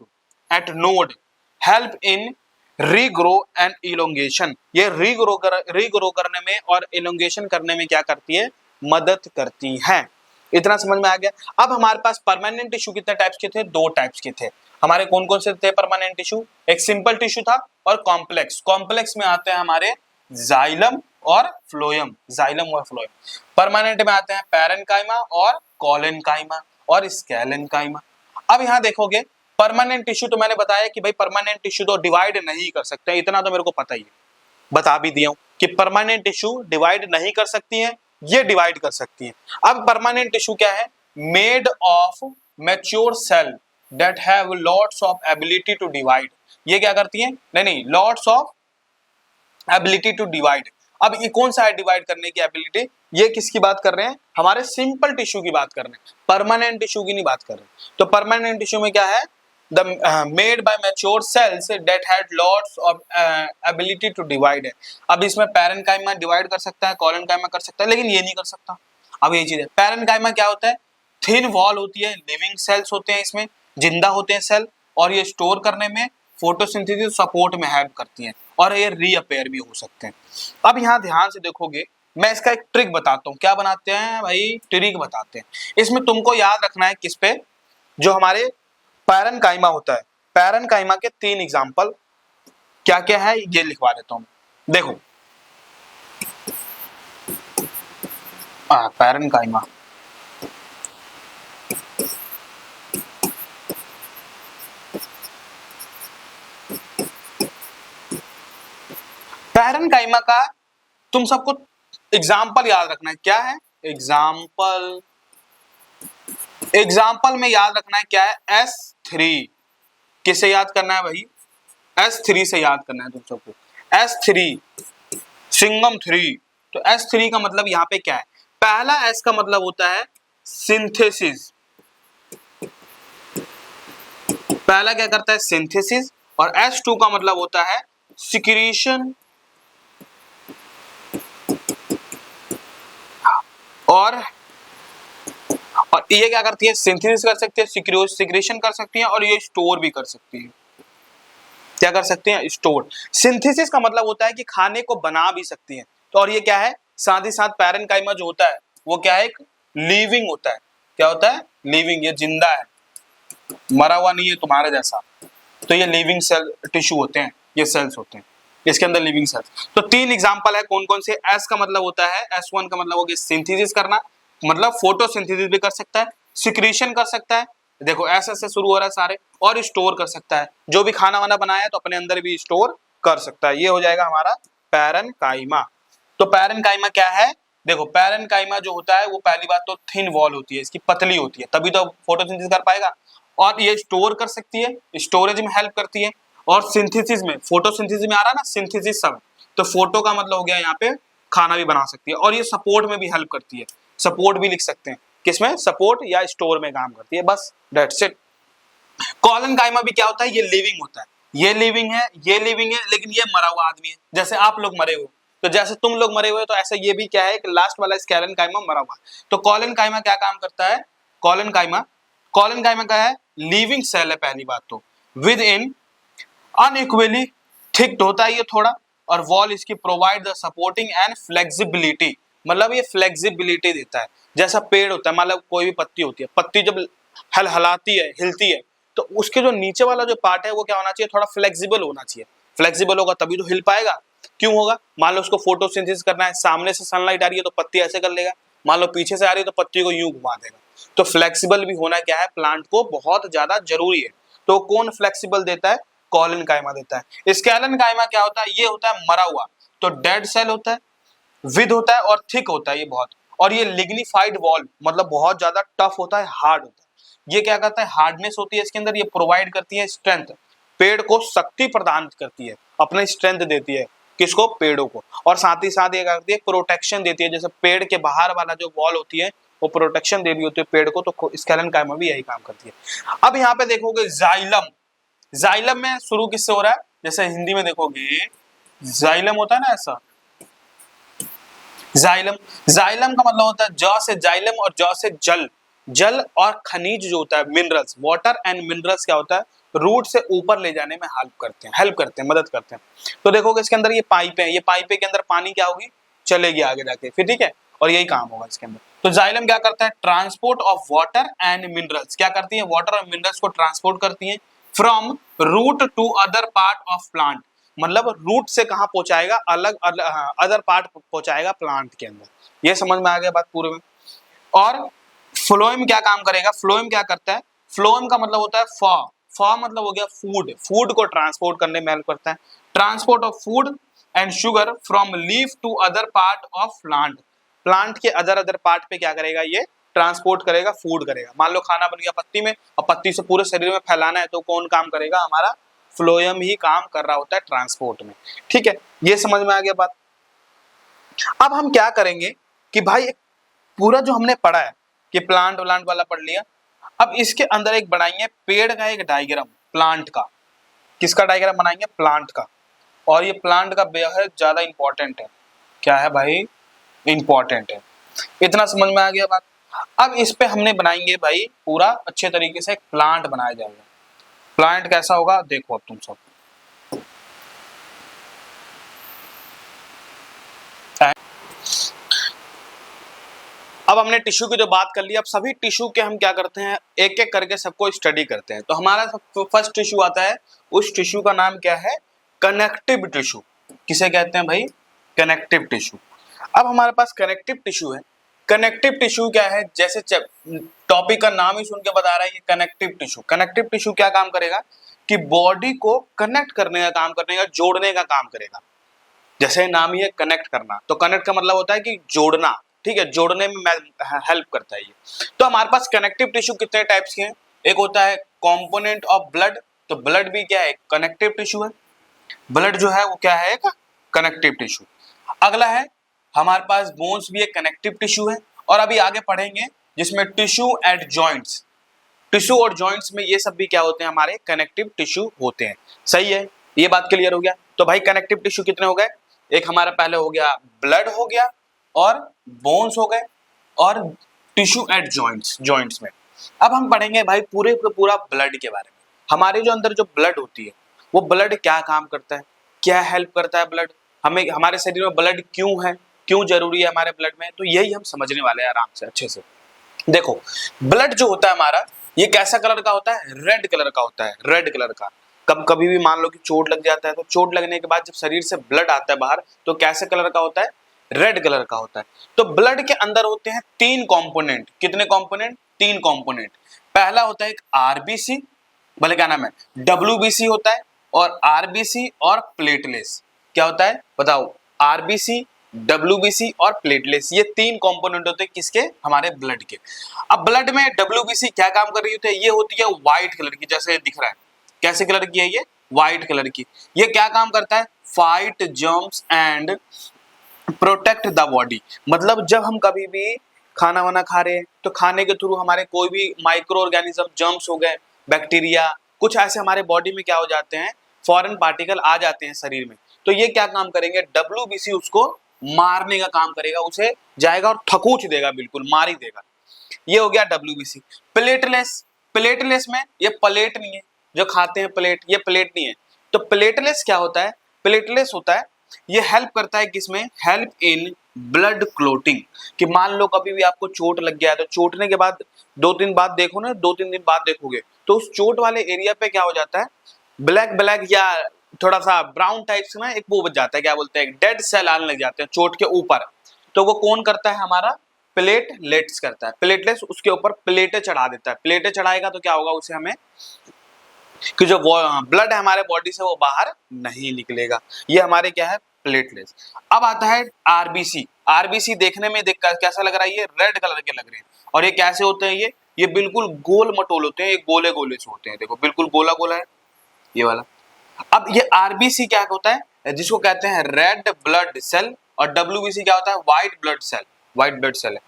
Speaker 1: eight node help in regrow and elongation. ये रीग्रो करने में और इलोंगेशन करने में क्या करती है, मदद करती है। इतना समझ में आ गया। अब हमारे पास परमानेंट टिश्यू कितने टाइप्स के थे, दो टाइप्स के थे हमारे। कौन कौन से थे परमानेंट टिश्यू, एक सिंपल टिश्यू था और कॉम्प्लेक्स। कॉम्प्लेक्स में आते हैं हमारे जाइलम और फ्लोएम, जाइलम और फ्लोएम। परमानेंट में आते हैं पैरेन्काइमा और कोलेनकाइमा और स्केलेनकाइमा। अब यहाँ देखोगे परमानेंट टिश्यू, तो मैंने बताया कि भाई परमानेंट टिश्यू तो डिवाइड नहीं कर सकते, इतना तो मेरे को पता ही है, बता भी दिया हूं कि परमानेंट टिश्यू डिवाइड नहीं कर सकती है, ये डिवाइड कर सकती है। अब परमानेंट टिश्यू क्या है, made of mature cell that have lots of ability to divide. ये क्या करती है, नहीं lots of ability to divide. अब ये कौन सा है डिवाइड करने की एबिलिटी, ये किसकी बात कर रहे हैं, हमारे सिंपल टिश्यू की बात कर रहे हैं, परमानेंट टिश्यू की नहीं बात कर रहे। तो परमानेंट टिश्यू में क्या है, the made by mature cells that had lots of ability to divide है। अब इसमें पैरेन्काइमा डिवाइड कर सकता है, कोलेनकाइमा कर सकता है, लेकिन ये नहीं कर सकता। अब ये चीज है, पैरेन्काइमा क्या होता है, थिन वॉल होती है, लिविंग सेल्स होते हैं, इसमें जिंदा होते हैं सेल, और ये स्टोर करने में, फोटोसिंथेसिस सपोर्ट में हेल्प करती हैं, और ये रीअपेयर भी हो सकते हैं। अब यहाँ ध्यान से देखोगे, मैं इसका एक ट्रिक बताता हूँ। क्या बनाते हैं भाई, ट्रिक बताते हैं। इसमें तुमको याद रखना है किस पे, जो हमारे पैरेन्काइमा होता है, पैरेन्काइमा के 3 एग्जाम्पल क्या क्या है ये लिखवा देता हूँ। देखो पैरेन्काइमा, पैरेन्काइमा का तुम सबको एग्जाम्पल याद रखना है। क्या है एग्जाम्पल, एग्जाम्पल में याद रखना है क्या है, S3। किसे याद करना है भाई, S3 से याद करना है तुम सबको, S3 सिंगम 3। तो S3 का मतलब यहाँ पे क्या है, पहला S का मतलब होता है सिंथेसिस, पहला क्या करता है सिंथेसिस, और S2 का मतलब होता है सिक्रीशन, और ये क्या करती है, सिंथेसिस कर सकती है, सिक्रेशन कर सकती है, और ये स्टोर भी कर सकती है। क्या कर सकते हैं, स्टोर। सिंथेसिस का मतलब होता है कि खाने को बना भी सकती है। तो और ये क्या है, साथ ही साथ पैरेन्काइमा जो होता है वो क्या है, एक लिविंग होता है। क्या होता है, लिविंग, ये जिंदा है, मरा हुआ नहीं है तुम्हारे जैसा। तो ये लिविंग सेल टिश्यू होते हैं, ये सेल्स होते हैं, इसके अंदर लिविंग सेल्स। तो 3 एग्जांपल है, कौन कौन से। एस का मतलब होता है, S1 का मतलब हो गया सिंथेसिस करना, मतलब फोटोसिंथेसिस भी कर सकता है, सिक्रीशन कर सकता है, देखो ऐसे से शुरू हो रहा है सारे, और स्टोर कर सकता है, जो भी खाना वाना बनाया है तो अपने अंदर भी स्टोर कर सकता है। ये हो जाएगा हमारा पैरेन्काइमा। तो पैरेन्काइमा क्या है, देखो पैरेन्काइमा जो होता है वो पहली बात तो थिन वॉल होती है, इसकी पतली होती है, तभी तो फोटोसिंथेसिस कर पाएगा, और ये स्टोर कर सकती है, स्टोरेज में हेल्प करती है, और सिंथेसिस में, फोटोसिंथेसिस में आ रहा है ना सिंथेसिस सब, तो फोटो का मतलब हो गया यहाँ पे खाना भी बना सकती है, और ये सपोर्ट में भी हेल्प करती है, सपोर्ट भी लिख सकते हैं, किसमें, सपोर्ट या स्टोर में काम करती है, बस दैट्स इट। कोलेनकाइमा भी क्या होता है, ये लिविंग होता है, ये लिविंग है, ये लिविंग है, लेकिन ये मरा हुआ आदमी है, जैसे आप लोग मरे हो, तो जैसे तुम लोग मरे हुए तो ऐसा ये भी क्या है, कि लास्ट वाला कोलेनकाइमा मरा हुआ। तो कोलेनकाइमा क्या काम करता है, कोलेनकाइमा, कोलेनकाइमा का है लिविंग सेल है पहली बात तो, विद इन अनइक्वली थिक्ड होता है ये थोड़ा, और वॉल इसकी provide the supporting and flexibility, मतलब ये फ्लेक्सिबिलिटी देता है। जैसा पेड़ होता है, मतलब कोई भी पत्ती होती है, पत्ती जब हलहलाती है, हिलती है, तो उसके जो नीचे वाला जो पार्ट है वो क्या होना चाहिए, थोड़ा फ्लेक्सिबल होना चाहिए, फ्लेक्सिबल होगा तभी तो हिल पाएगा। क्यों होगा, मान लो उसको फोटोसिंथेसिस करना है, सामने से सनलाइट आ रही है तो पत्ती ऐसे कर लेगा, मान लो पीछे से आ रही है तो पत्ती को यूं घुमा देगा। तो फ्लेक्सिबल भी होना क्या है, प्लांट को बहुत ज्यादा जरूरी है। तो कौन फ्लेक्सिबल देता है, कोलेनकाइमा देता है। स्केलेनकाइमा क्या होता है, ये होता है मरा हुआ, तो डेड सेल होता है, विद होता है और थिक होता है ये बहुत, और ये लिग्निफाइड वॉल, मतलब बहुत ज्यादा टफ होता है, हार्ड होता है। ये क्या करता है, हार्डनेस होती है इसके अंदर, ये प्रोवाइड करती है स्ट्रेंथ, पेड़ को शक्ति प्रदान करती है, अपने स्ट्रेंथ देती है, किसको, पेड़ों को, और साथ ही साथ ये करती है प्रोटेक्शन देती है, जैसे पेड़ के बाहर वाला जो वॉल होती है वो प्रोटेक्शन दे रही होती है पेड़ को, तो स्केलेनकाइमा भी यही काम करती है। अब यहाँ पे देखोगे जाइलम, जाइलम में शुरू किससे हो रहा है, जैसे हिंदी में देखोगे जाइलम होता है ना ऐसा, जाइलम, जाइलम का मतलब होता है ज से जाइलम, और ज से जल, जल और खनिज जो होता है, मिनरल्स, वाटर एंड मिनरल्स क्या होता है, रूट से ऊपर ले जाने में हेल्प करते हैं, मदद करते हैं। तो देखोगे इसके अंदर ये पाइप है, ये पाइप के अंदर पानी क्या होगी, चलेगी आगे जाके, फिर ठीक है, और यही काम होगा इसके अंदर। तो जाइलम क्या करता है, transport of water and minerals, क्या करती है, वाटर और मिनरल्स को ट्रांसपोर्ट करती है, from root to other part of plant, मतलब रूट से कहां पहुंचाएगा, अलग अदर पार्ट पहुंचाएगा प्लांट के अंदर। ये समझ में आ गया बात पूरे में। और फ्लोएम क्या काम करेगा, फ्लोएम क्या करता है, फ्लोएम का मतलब होता है फॉ मतलब हो गया फूड, फूड को ट्रांसपोर्ट करने में हेल्प करता है, transport of food and sugar from leaf to other part of plant, plant के अदर पार्ट पे क्या करेगा, ये ट्रांसपोर्ट करेगा, फूड करेगा। मान लो खाना बन गया पत्ती में, और पत्ती से पूरे शरीर में फैलाना है, तो कौन काम करेगा, हमारा फ्लोएम ही काम कर रहा होता है ट्रांसपोर्ट में। ठीक है, ये समझ में आ गया बात। अब हम क्या करेंगे कि भाई पूरा जो हमने पढ़ा है कि प्लांट व्लांट वाला पढ़ लिया, अब इसके अंदर एक बनाएंगे पेड़ का एक डायग्राम, प्लांट का। किसका डायग्राम बनाएंगे? प्लांट का। और ये प्लांट का बेहद ज्यादा इंपॉर्टेंट है। क्या है भाई? इंपॉर्टेंट है। इतना समझ में आ गया बात। अब इस पे हमने बनाएंगे भाई पूरा अच्छे तरीके से एक प्लांट बनाया जाएगा। प्लांट कैसा होगा देखो अब तुम सब। अब हमने टिश्यू की जो बात कर ली, अब सभी टिश्यू के हम क्या करते हैं, एक एक करके सबको स्टडी करते हैं। तो हमारा फर्स्ट टिश्यू आता है, उस टिश्यू का नाम क्या है? Connective tissue. किसे कहते हैं भाई? Connective tissue. अब हमारे पास कनेक्टिव टिश्यू है। कनेक्टिव टिश्यू क्या है? जैसे टॉपिक का नाम ही सुन के बता रहा है, ये कनेक्टिव टिश्यू। कनेक्टिव टिश्यू क्या काम करेगा कि बॉडी को कनेक्ट करने का काम करेगा, जोड़ने का काम करेगा। जैसे नाम ही है कनेक्ट करना, तो कनेक्ट का मतलब होता है कि जोड़ना। ठीक है, जोड़ने में हेल्प करता है ये। तो हमारे पास कनेक्टिव टिश्यू कितने टाइप्स के हैं? एक होता है कंपोनेंट ऑफ ब्लड, तो ब्लड भी क्या है? कनेक्टिव टिश्यू है। ब्लड जो है वो क्या है? एक कनेक्टिव टिश्यू। अगला है हमारे पास बोन्स भी एक कनेक्टिव टिश्यू है। और अभी आगे पढ़ेंगे जिसमें टिश्यू एंड जॉइंट्स, टिश्यू और जॉइंट्स में ये सब भी क्या होते हैं? हमारे कनेक्टिव टिश्यू होते हैं। सही है, ये बात क्लियर हो गया। तो भाई कनेक्टिव टिश्यू कितने हो गए? एक हमारा पहले हो गया ब्लड हो गया, और बोन्स हो गए, और टिश्यू एंड जॉइंट्स में। अब हम पढ़ेंगे भाई पूरे का पूरा ब्लड के बारे में। हमारे जो अंदर जो ब्लड होती है, वो ब्लड क्या काम करता है, क्या हेल्प करता है ब्लड हमें, हमारे शरीर में ब्लड क्यों है, क्यों जरूरी है हमारे ब्लड में, तो यही हम समझने वाले हैं आराम से अच्छे से। देखो, ब्लड जो होता है हमारा, ये कैसा कलर का होता है? रेड कलर का होता है, रेड कलर का। कभी भी मान लो कि चोट लग जाता है, तो चोट लगने के बाद जब शरीर से ब्लड आता है बाहर, तो कैसे कलर का होता है? रेड कलर का होता है। तो ब्लड के अंदर होते हैं तीन कंपोनेंट। कितने कंपोनेंट? तीन कंपोनेंट। पहला होता है एक आरबीसी, भले क्या नाम है, डब्ल्यूबीसी होता है, और आरबीसी और प्लेटलेट्स। क्या होता है बताओ? आरबीसी, डब्ल्यूबीसी और प्लेटलेट्स, ये तीन कंपोनेंट होते हैं किसके? हमारे ब्लड के। अब ब्लड में डब्ल्यूबीसी क्या काम कर रही होती है? ये होती है व्हाइट कलर की, जैसे दिख रहा है। कैसे कलर की है ये? व्हाइट कलर की। ये क्या काम करता है? Fight germs and protect the body. मतलब जब हम कभी भी खाना वाना खा रहे हैं, तो खाने के थ्रू हमारे कोई भी माइक्रो ऑर्गेनिज्म, जर्म्स हो गए, बैक्टीरिया, कुछ ऐसे हमारे बॉडी में क्या हो जाते हैं? फॉरेन पार्टिकल आ जाते हैं शरीर में। तो ये क्या काम करेंगे? डब्ल्यूबीसी उसको मारने का काम करेगा, उसे जाएगा और थकूच देगा, बिल्कुल मार ही देगा। ये हो गया डब्ल्यूबीसी। प्लेटलेस, प्लेटलेस में ये प्लेट नहीं है जो खाते हैं प्लेट, ये प्लेट नहीं है। तो प्लेटलेस क्या होता है? प्लेटलेस होता है, ये हेल्प करता है किसमें? Help in blood clotting. कि मान लो कभी भी आपको चोट लग गया है, तो चोटने के बाद 2-3 बाद देखो ना, 2-3 दिन बाद देखोगे, तो उस चोट वाले एरिया पे क्या हो जाता है? ब्लैक ब्लैक या थोड़ा सा ब्राउन टाइप से ना एक वो बच जाता है, क्या बोलते हैं, डेड सेल आने लग जाते हैं चोट के ऊपर। तो वो कौन करता है? हमारा प्लेटलेट्स करता है। प्लेटलेट्स उसके ऊपर प्लेटें चढ़ा देता है। प्लेटें चढ़ाएगा तो क्या होगा? उसे हमें कि जो ब्लड है हमारे बॉडी से वो बाहर नहीं निकलेगा। ये हमारे क्या है? प्लेटलेट्स। अब आता है आरबीसी। आरबीसी देखने में कैसा लग रहा है? ये रेड कलर के लग रहे हैं। और ये कैसे होते हैं? ये बिल्कुल गोल मटोल होते हैं, ये गोले गोले से होते हैं। देखो बिल्कुल गोला गोला है ये वाला। अब ये आरबीसी क्या होता है? जिसको कहते हैं रेड ब्लड सेल, और डब्ल्यूबीसी क्या होता है? White blood cell, white blood cell है।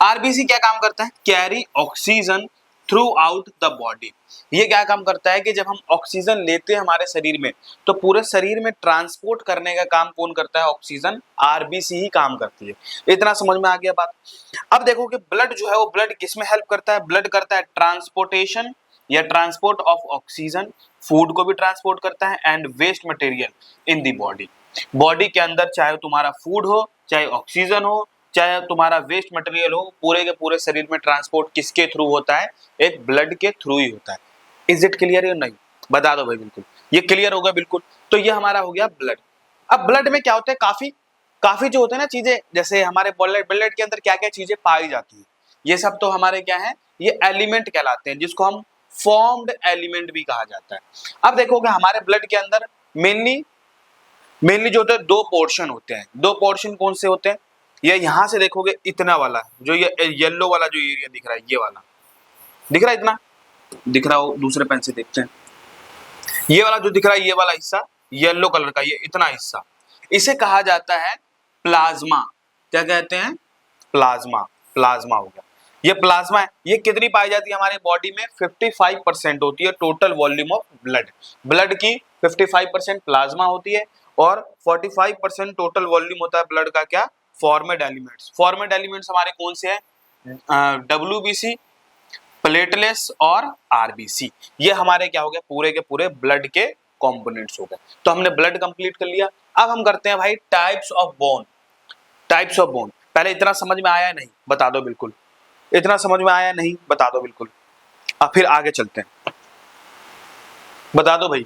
Speaker 1: आरबीसी क्या काम करता है? Carry oxygen throughout the body. ये क्या काम करता है कि जब हम ऑक्सीजन लेते हैं हमारे शरीर में, तो पूरे शरीर में ट्रांसपोर्ट करने का काम कौन करता है? ऑक्सीजन। आरबीसी ही काम करती है। इतना समझ में आ गया बात। अब देखो कि ब्लड जो है वो ब्लड किस में हेल्प करता है? ब्लड करता है ट्रांसपोर्टेशन या ट्रांसपोर्ट ऑफ ऑक्सीजन, फूड को भी ट्रांसपोर्ट करता है, and waste material in the body. Body के अंदर चाहे तुम्हारा फूड हो, चाहे ऑक्सीजन हो, चाहे तुम्हारा वेस्ट मटेरियल हो, पूरे के पूरे शरीर में ट्रांसपोर्ट किसके थ्रू होता है? एक ब्लड के थ्रू ही होता है। इज इट क्लियर या नहीं? बता दो भाई। बिल्कुल ये क्लियर होगा बिल्कुल। तो ये हमारा हो गया ब्लड। अब ब्लड में क्या होता है? काफी जो होते हैं ना चीजें, जैसे हमारे ब्लड के अंदर क्या क्या चीजें पाई जाती है, ये सब तो हमारे क्या है? ये एलिमेंट कहलाते हैं, जिसको हम फॉर्म्ड एलिमेंट भी कहा जाता है। अब देखोगे हमारे ब्लड के अंदर मेनली जो होते हैं दो पोर्शन होते हैं। दो पोर्शन कौन से होते हैं? ये यहां से देखोगे इतना वाला, जो ये येलो वाला जो एरिया दिख रहा है, ये वाला दिख रहा है, इतना दिख रहा हो, दूसरे पेन से देखते हैं। ये वाला जो दिख रहा है, ये वाला हिस्सा येलो कलर का, ये इतना हिस्सा, इसे कहा जाता है प्लाज्मा। क्या कहते हैं? प्लाज्मा। प्लाज्मा हो गया, ये प्लाज्मा है। ये कितनी पाई जाती है हमारे बॉडी में? 55% होती है total volume of blood. Blood की 55% प्लाज्मा होती है और 45% टोटल वॉल्यूम होता है ब्लड का क्या? Format elements. फॉर्मेट एलिमेंट्स हमारे कौन से हैं? WBC, प्लेटलेट्स और RBC। ये हमारे क्या हो गए? पूरे के पूरे ब्लड के कंपोनेंट्स हो गए। तो हमने ब्लड कंप्लीट कर लिया। अब हम करते हैं भाई types of bone. Types of bone, पहले इतना समझ में आया नहीं? बता दो बिल्कुल। इतना समझ में आया नहीं? बता दो बिल्कुल। अब फिर आगे चलते हैं, बता दो भाई।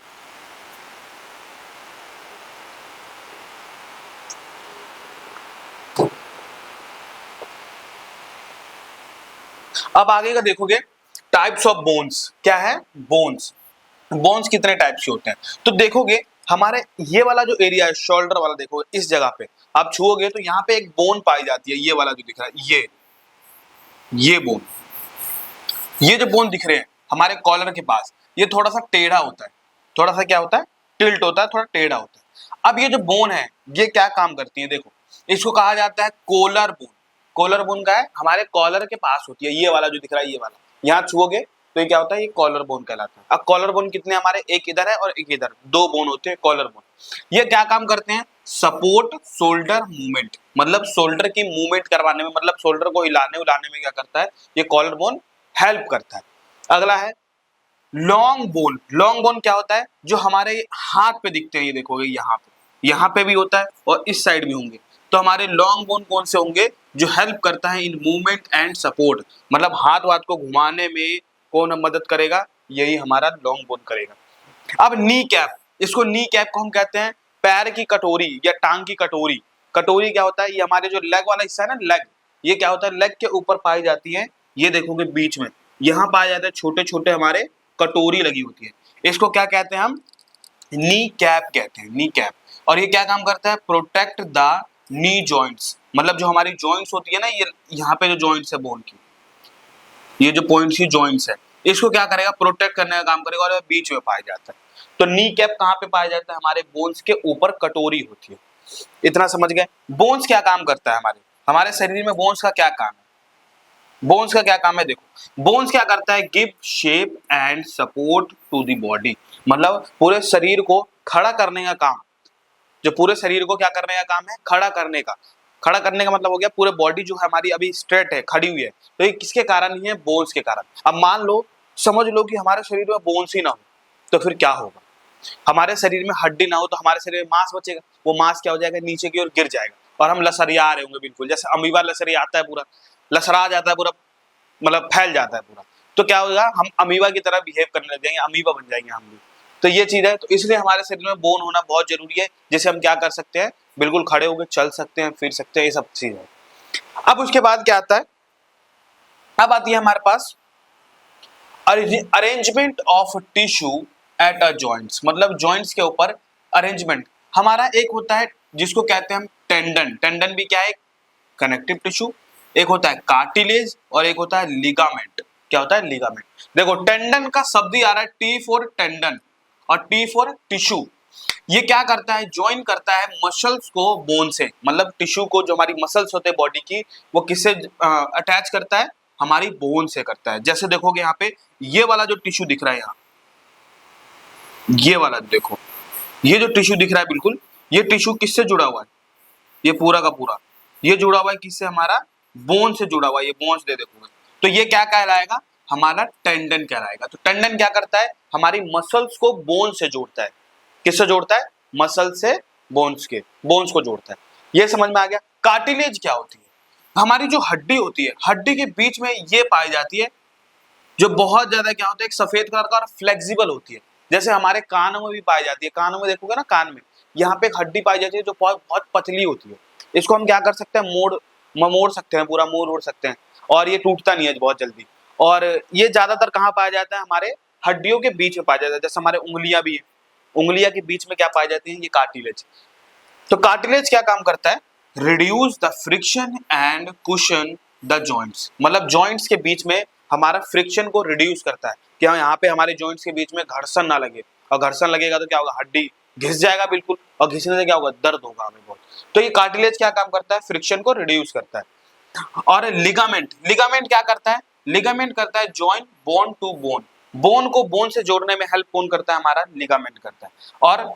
Speaker 1: अब आगे का देखोगे, टाइप्स ऑफ बोन्स क्या है? बोन्स। बोन्स कितने टाइप्स के होते हैं तो देखोगे, हमारे ये वाला जो एरिया है शोल्डर वाला, देखो इस जगह पे आप छुओगे तो यहाँ पे एक बोन पाई जाती है, ये वाला जो दिख रहा है, ये बोन। ये जो बोन दिख रहे हैं हमारे कॉलर के पास, ये थोड़ा सा टेढ़ा होता है। थोड़ा सा क्या होता है? टिल्ट होता है, थोड़ा टेढ़ा होता है। अब ये जो बोन है ये क्या काम करती है? देखो, इसको कहा जाता है कोलर बोन। कोलर बोन का है हमारे कॉलर के पास होती है, ये वाला जो दिख रहा है, ये वाला। यहाँ छुओगे तो ये क्या होता है? ये कॉलर बोन कहलाता है। अब कॉलर बोन कितने हमारे? एक इधर है और एक इधर, दो बोन होते हैं कॉलर बोन। ये क्या काम करते हैं? सपोर्ट शोल्डर मूवमेंट, मतलब शोल्डर की मूवमेंट करवाने में, मतलब शोल्डर को हिलाने उलाने में क्या करता है ये कॉलर बोन? हेल्प करता है। अगला है लॉन्ग बोन। लॉन्ग बोन क्या होता है? जो हमारे हाथ पे दिखते हैं, ये देखोगे यहाँ पे भी होता है और इस साइड भी होंगे। तो हमारे लॉन्ग बोन कौन से होंगे? जो हेल्प करता है इन मूवमेंट एंड सपोर्ट, मतलब हाथ वाथ को घुमाने में कौन मदद करेगा? यही हमारा लॉन्ग बोन करेगा। अब नी कैप, इसको नी कैप को हम कहते हैं पैर की कटोरी या टांग की कटोरी। कटोरी क्या होता है? ये हमारे जो लेग वाला हिस्सा है ना, लेग, ये क्या होता है? लेग के ऊपर पाई जाती है। ये देखोगे बीच में यहाँ पाए जाते हैं छोटे छोटे हमारे कटोरी लगी होती है। इसको क्या कहते हैं हम? नी कैप कहते हैं, नी कैप। और ये क्या काम करता है? प्रोटेक्ट द नी जॉइंट्स, मतलब जो हमारी जॉइंट्स होती है ना, ये यहाँ पे जो जॉइंट्स है बोन की, ये जो पॉइंट्स की जॉइंट्स है, इसको क्या करेगा? प्रोटेक्ट करने का काम करेगा और बीच में पाया जाता है। तो नी कैप कहाँ पे पाया जाता है? हमारे बोन्स के ऊपर कटोरी होती है। इतना समझ गए? बोन्स क्या काम करता है? हमारे शरीर में बोन्स का क्या काम है? बोन्स का क्या काम है? देखो, बोन्स क्या करता है? Give shape and support to the body, मतलब पूरे शरीर को खड़ा करने का काम। जो पूरे शरीर को क्या करने का काम है? खड़ा करने का। खड़ा करने का मतलब हो गया पूरे बॉडी जो है हमारी अभी स्ट्रेट है, खड़ी हुई है, तो ये किसके कारण ही है? बोन्स के कारण। अब मान लो, समझ लो कि हमारे शरीर में बोन्स ही ना हो, तो फिर क्या होगा? हमारे शरीर में हड्डी ना हो तो हमारे शरीर में मांस बचेगा, वो मांस क्या हो जाएगा? नीचे की ओर गिर जाएगा और हम लसरिया रहे होंगे, बिल्कुल जैसे अमीबा लसरिया आता है, पूरा लसरा जाता है, पूरा मतलब फैल जाता है पूरा। तो क्या होगा? हम अमीबा की तरह बिहेव करने लग जाएंगे, अमीबा बन जाएंगे हम भी। तो ये चीज है, तो इसलिए हमारे शरीर में बोन होना बहुत जरूरी है, जिसे हम क्या कर सकते हैं? बिल्कुल खड़े होकर चल सकते हैं, फिर सकते हैं, ये सब चीज है। अब उसके बाद क्या आता है? अब आती है हमारे पास arrangement of tissue at a joints, मतलब जॉइंट्स के ऊपर अरेंजमेंट। हमारा एक होता है जिसको कहते हैं हम टेंडन। टेंडन भी क्या है? Connective tissue. एक होता है कार्टिलेज और एक होता है लिगामेंट। क्या होता है? लिगामेंट। देखो, टेंडन का शब्द ही आ रहा है टी फॉर टेंडन और टी फॉर टिश्यू। ये क्या करता है? ज्वाइन करता है मसल्स को बोन से, मतलब टिश्यू को, जो हमारी मसल्स होते हैं बॉडी की, वो किससे अटैच करता है? हमारी बोन से करता है। जैसे देखोगे यहाँ पे ये वाला जो टिश्यू दिख रहा है, यहाँ ये वाला देखो, ये जो टिश्यू दिख रहा है बिल्कुल, ये टिश्यू किससे जुड़ा हुआ है? ये पूरा का पूरा ये जुड़ा हुआ है किससे? हमारा बोन से जुड़ा हुआ है। ये बोन्स दे देखोगे तो ये क्या कहलाएगा? हमारा टेंडन कहलाएगा। तो टेंडन क्या करता है? हमारी मसल्स को बोन से जोड़ता है। किससे जोड़ता है? मसल से बोन्स को जोड़ता है। ये समझ में आ गया। कार्टिलेज क्या होती है? हमारी जो हड्डी होती है, हड्डी के बीच में ये पाई जाती है, जो बहुत ज्यादा क्या होता है? एक सफेद कलर का और फ्लेक्सिबल होती है। जैसे हमारे कानों में भी पाई जाती है। कानों में देखोगे ना, कान में यहाँ पे एक हड्डी पाई जाती है जो बहुत बहुत पतली होती है। इसको हम क्या कर सकते हैं? मोड़ सकते हैं, पूरा मोड़ सकते हैं, और ये टूटता नहीं है बहुत जल्दी। और ये ज्यादातर कहाँ पाया जाता है? हमारे हड्डियों के बीच में पाया जाता है। जैसे हमारे उंगलियां भी है, उंगलियां के बीच में क्या पाई जाती है? ये कार्टिलेज। तो कार्टिलेज क्या काम करता है? Reduce the friction and cushion the joints, मतलब जॉइंट्स के बीच में हमारा फ्रिक्शन को रिड्यूस करता है कि यहाँ पे हमारे जॉइंट्स के बीच में घर्षण ना लगे, और घर्षण लगेगा तो क्या होगा, हड्डी घिस जाएगा बिल्कुल, और घिसने से क्या होगा, दर्द होगा हमें बहुत। तो ये कार्टिलेज क्या काम करता है, फ्रिक्शन को रिड्यूस करता है। और लिगामेंट, लिगामेंट क्या करता है, लिगामेंट करता है join bone to bone, bone को बोन से जोड़ने में हेल्प कौन करता है, हमारा लिगामेंट करता है। और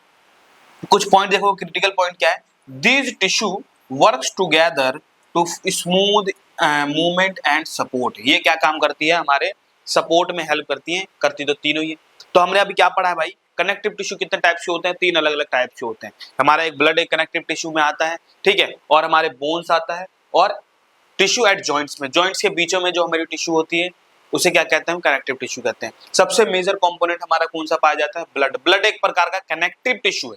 Speaker 1: कुछ पॉइंट देखो, क्रिटिकल पॉइंट क्या है, these tissue works together to smooth movement and support, ये क्या काम करती है, हमारे सपोर्ट में हेल्प करती है, करती तो तीनों ही है। तो हमने अभी क्या पढ़ा है भाई, कनेक्टिव टिश्यू कितने टाइप के होते हैं, 3 अलग अलग टाइप के होते हैं। हमारा एक ब्लड एक कनेक्टिव टिश्यू में आता है, ठीक है, और हमारे बोन्स आता है, और टिश्यू एट जॉइंट्स में, जॉइंट्स के बीचों में जो हमारी टिश्यू होती है उसे क्या कहते हैं, कनेक्टिव टिश्यू कहते हैं। सबसे मेजर कंपोनेंट हमारा कौन सा पाया जाता है, ब्लड, ब्लड एक प्रकार का कनेक्टिव टिश्यू है,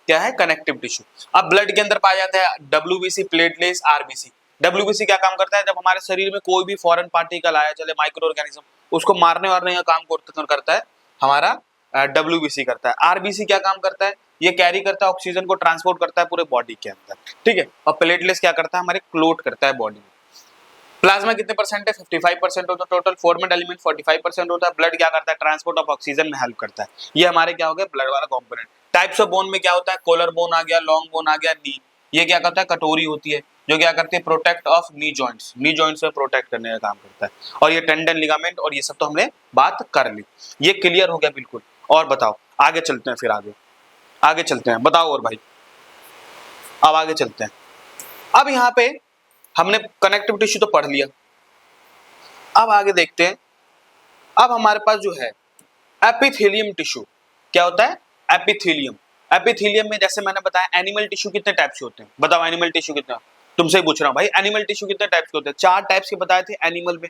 Speaker 1: क्या है, कनेक्टिव टिश्यू। अब ब्लड के अंदर पाया जाता है डब्ल्यूबीसी, प्लेटलेट्स, आरबीसी। डब्ल्यूबीसी क्या काम करता है, जब हमारे शरीर में कोई भी फॉरेन पार्टिकल आया, चले माइक्रो ऑर्गेनिज्म, उसको मारने वारने का काम करता है हमारा डब्ल्यूबीसी करता है। आरबीसी क्या काम करता है, ये कैरी करता है, ऑक्सीजन को ट्रांसपोर्ट करता है पूरे बॉडी के अंदर, ठीक है। और प्लेटलेट्स क्या करता है, हमारे क्लोट करता है बॉडी में। प्लाज्मा कितने परसेंट है, 55% होता है टोटल, फॉर्मेट एलिमेंट 45% होता है। ब्लड क्या करता है, ट्रांसपोर्ट ऑफ ऑक्सीजन में हेल्प करता है। ये हमारे क्या हो गया, ब्लड वाला कंपोनेंट। टाइप्स ऑफ बोन में क्या होता है, कॉलर बोन आ गया, लॉन्ग बोन आ गया, नी, ये क्या करता है, कटोरी होती है जो क्या करती है, protect of knee joints, knee joints में प्रोटेक्ट करने का काम करता है। और ये टेंडन, लिगामेंट और ये सब तो हमने बात कर ली, ये क्लियर हो गया बिल्कुल। और बताओ आगे चलते हैं, फिर आगे चलते हैं, बताओ और भाई, अब आगे चलते हैं। अब यहाँ पे हमने कनेक्टिव टिश्यू तो पढ़ लिया, अब आगे देखते हैं। अब हमारे पास जो है एपिथेलियम टिश्यू, क्या होता है, एपिथेलियम। एपिथेलियम में जैसे मैंने बताया, एनिमल टिश्यू कितने टाइप से होते हैं, बताओ एनिमल टिश्यू कितने, तुमसे ही पूछ रहा हूं भाई, एनिमल टिश्यू कितने टाइप के होते हैं, 4 टाइप्स के बताए थे एनिमल में।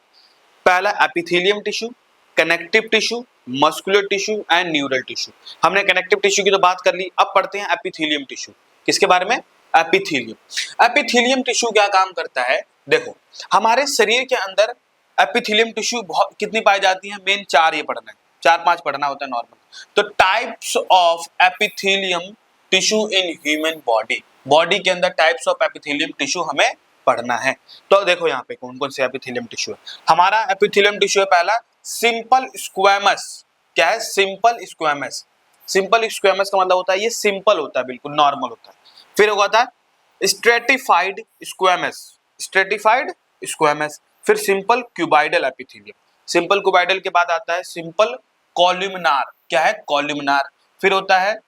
Speaker 1: पहला epithelium tissue, connective tissue, muscular tissue and neural tissue. हमने कनेक्टिव टिश्यू की तो बात कर ली, अब पढ़ते हैं एपिथेलियम टिश्यू। किसके बारे में, एपिथेलियम। एपिथेलियम टिश्यू क्या काम करता है, देखो हमारे शरीर के अंदर एपिथेलियम टिश्यू बहुत कितनी पाई जाती है, मेन 4 ये पढ़ना है, 4-5 पढ़ना होता है नॉर्मल। तो types of epithelium tissue in human body, body के अंदर टाइप्स ऑफ एपिथेलियम टिश्यू हमें पढ़ना है। तो देखो यहाँ पे कौन कौन से एपिथेलियम टिश्यू है। हमारा एपिथेलियम टिश्यू है पहला सिंपल स्क्वैमस, क्या है, सिंपल स्क्वैमस। सिंपल स्क्वैमस का मतलब होता है ये सिंपल होता है, बिल्कुल नॉर्मल होता है। फिर होता है स्ट्रेटिफाइड स्क्वैमस, स्ट्रेटिफाइड स्क्वैमस। फिर simple cuboidal epithelium, simple cuboidal के बाद आता है सिंपल कॉलुमिनार, क्या है, कॉलुमिनार। फिर होता है,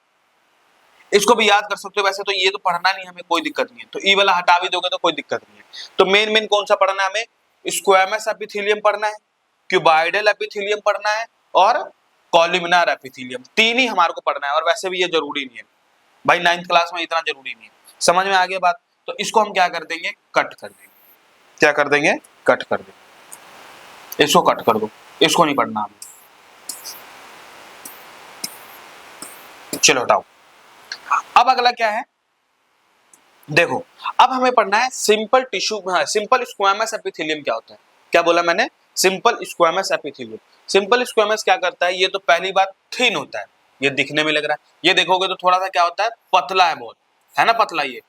Speaker 1: इसको भी याद कर सकते हो वैसे तो, ये तो पढ़ना नहीं हमें, कोई दिक्कत नहीं है, तो ई वाला हटा भी दोगे तो कोई दिक्कत नहीं है। तो मेन कौन सा पढ़ना है हमें, स्क्वैमस एपिथेलियम पढ़ना है, क्यूबाइडल एपिथेलियम पढ़ना है और कॉलुमिनार एपिथेलियम, 3 ही हमारे को पढ़ना है। और वैसे भी ये जरूरी नहीं है भाई, 9th क्लास में इतना जरूरी नहीं है, समझ में आ गया बात। तो इसको हम क्या कर देंगे, कट कर देंगे, क्या कर देंगे, कट कर देंगे, इसको कट कर दो, इसको नहीं पढ़ना हमें, चलो हटाओ। अब अगला क्या है, देखो अब हमें पढ़ना है simple tissue, simple squamous epithelium क्या होता है, क्या बोला मैंने, simple squamous epithelium. Simple squamous क्या करता है, ये तो पहली बात थिन होता है, ये दिखने में लग रहा है, ये देखोगे तो थोड़ा सा क्या होता है, पतला है बहुत, है ना, पतला। ये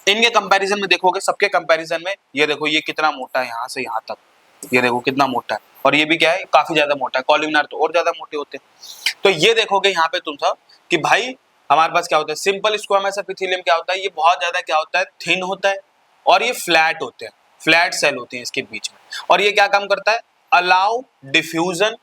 Speaker 1: इनके कंपैरिजन में देखोगे, सबके कंपैरिजन में ये देखो ये कितना मोटा है, यहाँ से यहाँ तक, ये देखो कितना मोटा है, और ये भी क्या है, काफी ज्यादा मोटा है। कॉलुमिनार तो और ज्यादा मोटे होते हैं। तो ये देखोगे यहाँ पे तुम सब कि भाई हमारे पास क्या होता है, सिंपल स्क्वैमस एपिथेलियम क्या होता है, ये बहुत ज्यादा क्या होता है, थिन होता है, और ये फ्लैट होते हैं, फ्लैट सेल होती है इसके बीच में। और ये क्या काम करता है, अलाउ डिफ्यूजन,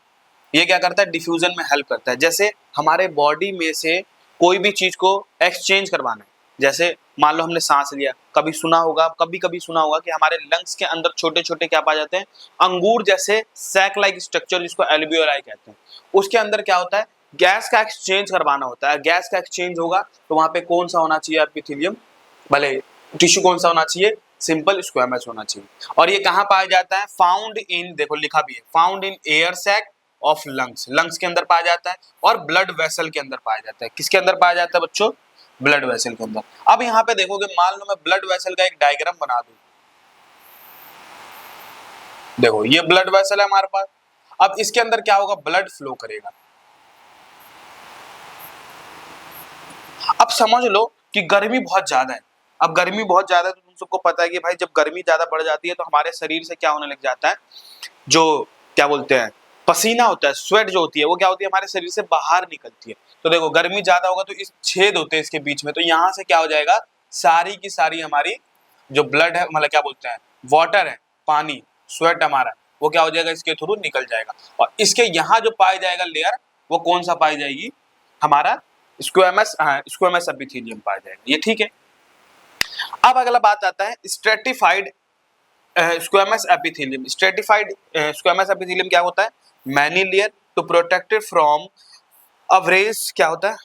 Speaker 1: ये क्या करता है, डिफ्यूजन में हेल्प करता है। जैसे हमारे बॉडी में से कोई भी चीज को एक्सचेंज करवाना है, जैसे मान लो हमने सांस लिया, कभी सुना होगा, कभी कभी सुना होगा कि हमारे लंग्स के अंदर छोटे छोटे क्या पाए जाते हैं, अंगूर जैसे सैक लाइक स्ट्रक्चर, जिसको एल्वियोलाई कहते हैं। उसके अंदर क्या होता है, गैस का एक्सचेंज करवाना होता है। गैस का एक्सचेंज होगा तो वहां पे कौन सा होना चाहिए, एपिथेलियम, भले टिश्यू कौन सा होना चाहिए, सिंपल स्क्वैमस होना चाहिए। और ये कहाँ पाया जाता है, फाउंड इन, देखो लिखा भी है, found in air sac of lungs, lungs के अंदर पाया जाता है, और ब्लड वेसल के अंदर पाया जाता है। किसके अंदर पाया जाता है बच्चों, ब्लड वेसल के अंदर। अब यहाँ पे देखोगे, मान लो मैं ब्लड वेसल का एक डायग्राम बना दूं, देखो ये ब्लड वेसल है हमारे पास। अब इसके अंदर क्या होगा, ब्लड फ्लो करेगा। अब समझ लो कि गर्मी बहुत ज्यादा है, अब गर्मी बहुत ज्यादा है तो तुम सबको पता है कि भाई जब गर्मी ज्यादा बढ़ जाती है तो हमारे शरीर से क्या होने लग जाता है, जो क्या बोलते हैं, पसीना होता है, स्वेट जो होती है वो क्या होती है हमारे शरीर से बाहर निकलती है। तो देखो गर्मी ज्यादा होगा तो इस छेद होते हैं इसके बीच में, तो यहाँ से क्या हो जाएगा, सारी की सारी हमारी जो ब्लड है, मतलब क्या बोलते हैं, वाटर है, पानी, स्वेट हमारा, वो क्या हो जाएगा, इसके थ्रू निकल जाएगा। और इसके यहाँ जो पाया जाएगा लेयर, वो कौन सा पाई जाएगी, हमारा स्क्वेमस, स्क्वेमस एपिथेलियम पाया जाएगा। ये ठीक है। अब अगला बात आता है stratified squamous epithelium. Stratified squamous epithelium क्या होता है, many layer to protected from average, क्या होता है,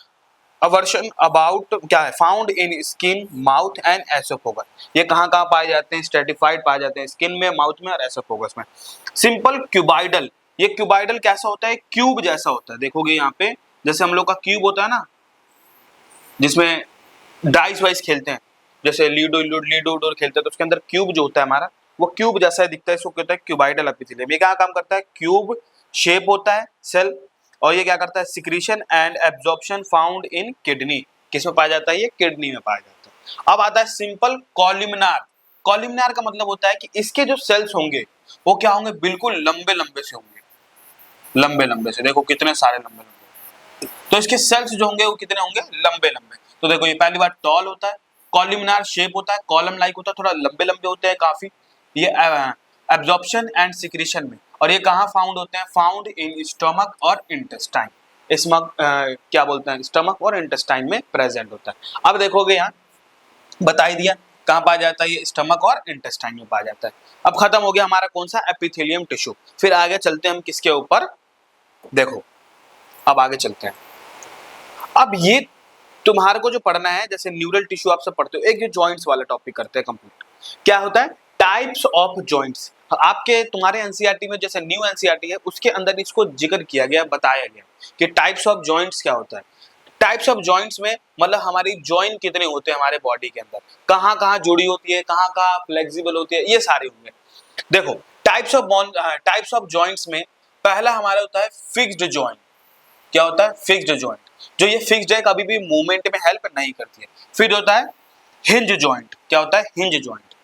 Speaker 1: अवर्शन अबाउट, क्या है, found in skin, mouth and oesophagus. ये कहाँ कहाँ पाए जाते हैं, स्ट्रेटिफाइड पाए जाते हैं स्किन में, माउथ में और एसोफेगस में। सिंपल क्यूबाइडल, ये क्यूबाइडल कैसा होता है, क्यूब जैसा होता है। देखोगे यहाँ पे जैसे हम लोग का क्यूब होता है ना, जिसमें डाइस वाइस खेलते हैं, जैसे लीडो लीडो खेलते हैं, तो उसके अंदर क्यूब जो होता है हमारा, वो क्यूब जैसा दिखता है, इसको कहते हैं क्यूबाइडल एपिथेलियम। ये क्या काम करता है, क्यूब शेप होता है सेल, और ये क्या करता है, secretion and absorption found in kidney. किसमें पाया जाता है, ये किडनी में पाया जाता है। अब आता है सिंपल कॉलमनार। कॉलमनार का मतलब होता है कि इसके जो सेल्स होंगे वो क्या होंगे, बिल्कुल लंबे लंबे से होंगे, लंबे लंबे से, देखो कितने सारे लंबे लंबे, तो इसके सेल्स जो होंगे वो कितने होंगे, लंबे लंबे। तो देखो ये पहली बार टॉल होता है, कॉलमनार शेप होता है, कॉलम लाइक होता है, थोड़ा लंबे लंबे होते हैं काफी, ये एब्जॉर्प्शन एंड सिक्रीशन में। और ये कहाँ फाउंड होते हैं, फाउंड इन स्टमक और इंटेस्टाइन। इसमें क्या बोलते हैं, स्टमक और इंटेस्टाइन में प्रेजेंट होता है। अब देखोगे यहाँ बता ही दिया कहाँ पाया जाता है, ये स्टमक और इंटेस्टाइन में पाया जाता है। अब खत्म हो गया हमारा कौन सा, एपिथेलियम टिश्यू। फिर आगे चलते हैं हम किसके ऊपर, देखो अब आगे चलते हैं। अब ये तुम्हारे को जो पढ़ना है, जैसे न्यूरल टिश्यू आप सब पढ़ते हो, एक ये जॉइंट्स वाला टॉपिक करते हैं कंप्लीट। क्या होता है, टाइप्स ऑफ जॉइंट्स। आपके तुम्हारे एनसीईआरटी में जैसे न्यू एनसीईआरटी है, उसके अंदर इसको जिक्र किया गया, बताया गया कि टाइप्स ऑफ जॉइंट्स क्या होता है। टाइप्स ऑफ जॉइंट्स में मतलब हमारी जॉइंट कितने होते हैं हमारे बॉडी के अंदर, कहाँ कहाँ जुड़ी होती है, कहाँ कहाँ फ्लेक्सिबल होती है, ये सारे होंगे। देखो टाइप्स ऑफ जॉइंट्स में पहला हमारा होता है फिक्स्ड जॉइंट। क्या होता है, फिक्स्ड जॉइंट, जो ये फिक्स्ड है, कभी भी मूवमेंट में हेल्प नहीं करती है। फिर होता है हिंज जॉइंट। क्या होता है, हिंज जॉइंट।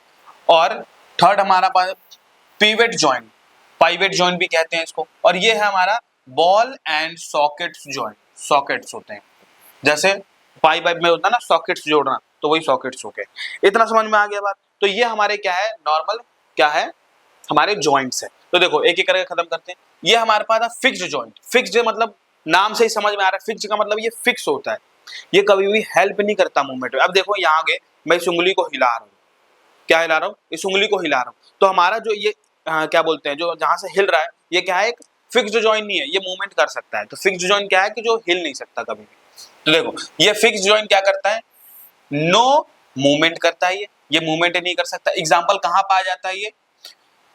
Speaker 1: और थर्ड हमारा पास पिवट जॉइंट, पाइवेट जॉइंट भी कहते हैं इसको। और ये है हमारा ball and sockets joint. Sockets होते हैं, जैसे पाइप में होता है ना सॉकेट्स जोड़ना, तो वही सॉकेट्स हो गए। इतना समझ में आ गया बात। तो ये हमारे क्या है, नॉर्मल क्या है, हमारे जॉइंट्स है। तो देखो एक एक करके खत्म करते हैं। ये हमारे पास था फिक्स्ड जॉइंट। फिक्स्ड मतलब नाम से ही समझ में आ रहा है, फिक्स्ड का मतलब ये फिक्स होता है, ये कभी भी हेल्प नहीं करता मूवमेंट में। अब देखो यहाँ आगे मैं इस उंगली को हिला रहा हूँ, क्या हिला रहा हूँ, इस उंगली को हिला रहा हूँ, तो हमारा जो ये क्या बोलते हैं, जो जहां से हिल रहा है, ये क्या है, एक फिक्स्ड जॉइंट नहीं है, ये मूवमेंट कर सकता है। तो फिक्स्ड जॉइंट क्या है कि जो हिल नहीं सकता कभी भी। तो देखो ये फिक्स्ड जॉइंट क्या करता है, नो मूवमेंट करता है, ये मूवमेंट नहीं कर सकता। एग्जाम्पल कहाँ पाया जाता है, ये